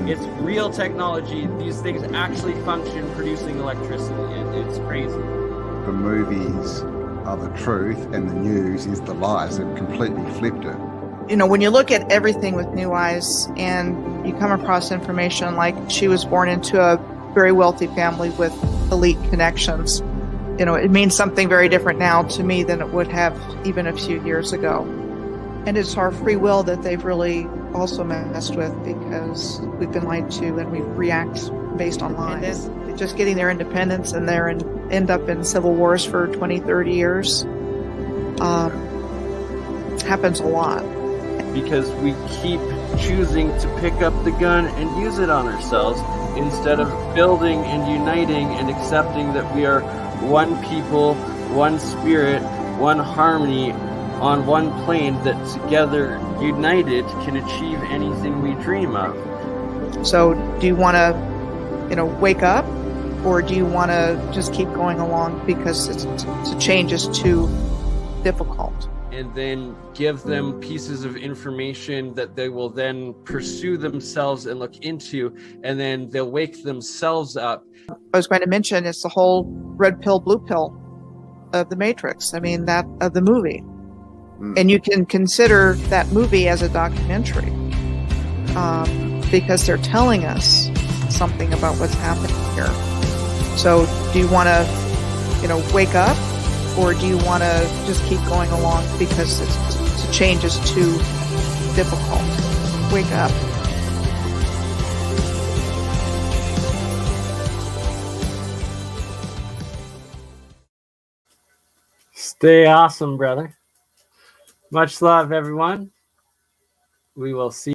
It's real technology. These things actually function producing electricity. It's crazy. The movies are the truth and the news is the lies. They've completely flipped it. When you look at everything with new eyes and you come across information like she was born into a very wealthy family with elite connections, it means something very different now to me than it would have even a few years ago. And it's our free will that they've really also messed with, because we've been lied to and we react based on lies. Just getting their independence and end up in civil wars for 20, 30 years happens a lot. Because we keep choosing to pick up the gun and use it on ourselves instead of building and uniting and accepting that we are one people, one spirit, one harmony on one plane that together, united, can achieve anything we dream of. So do you want to, wake up, or do you want to just keep going along because the change is too difficult? And then give them pieces of information that they will then pursue themselves and look into, and then they'll wake themselves up. I was going to mention it's the whole red pill, blue pill of the Matrix. That of the movie. And you can consider that movie as a documentary because they're telling us something about what's happening here. So do you want to, wake up, or do you want to just keep going along because the change is too difficult? Wake up. Stay awesome, brother. Much love, everyone. We will see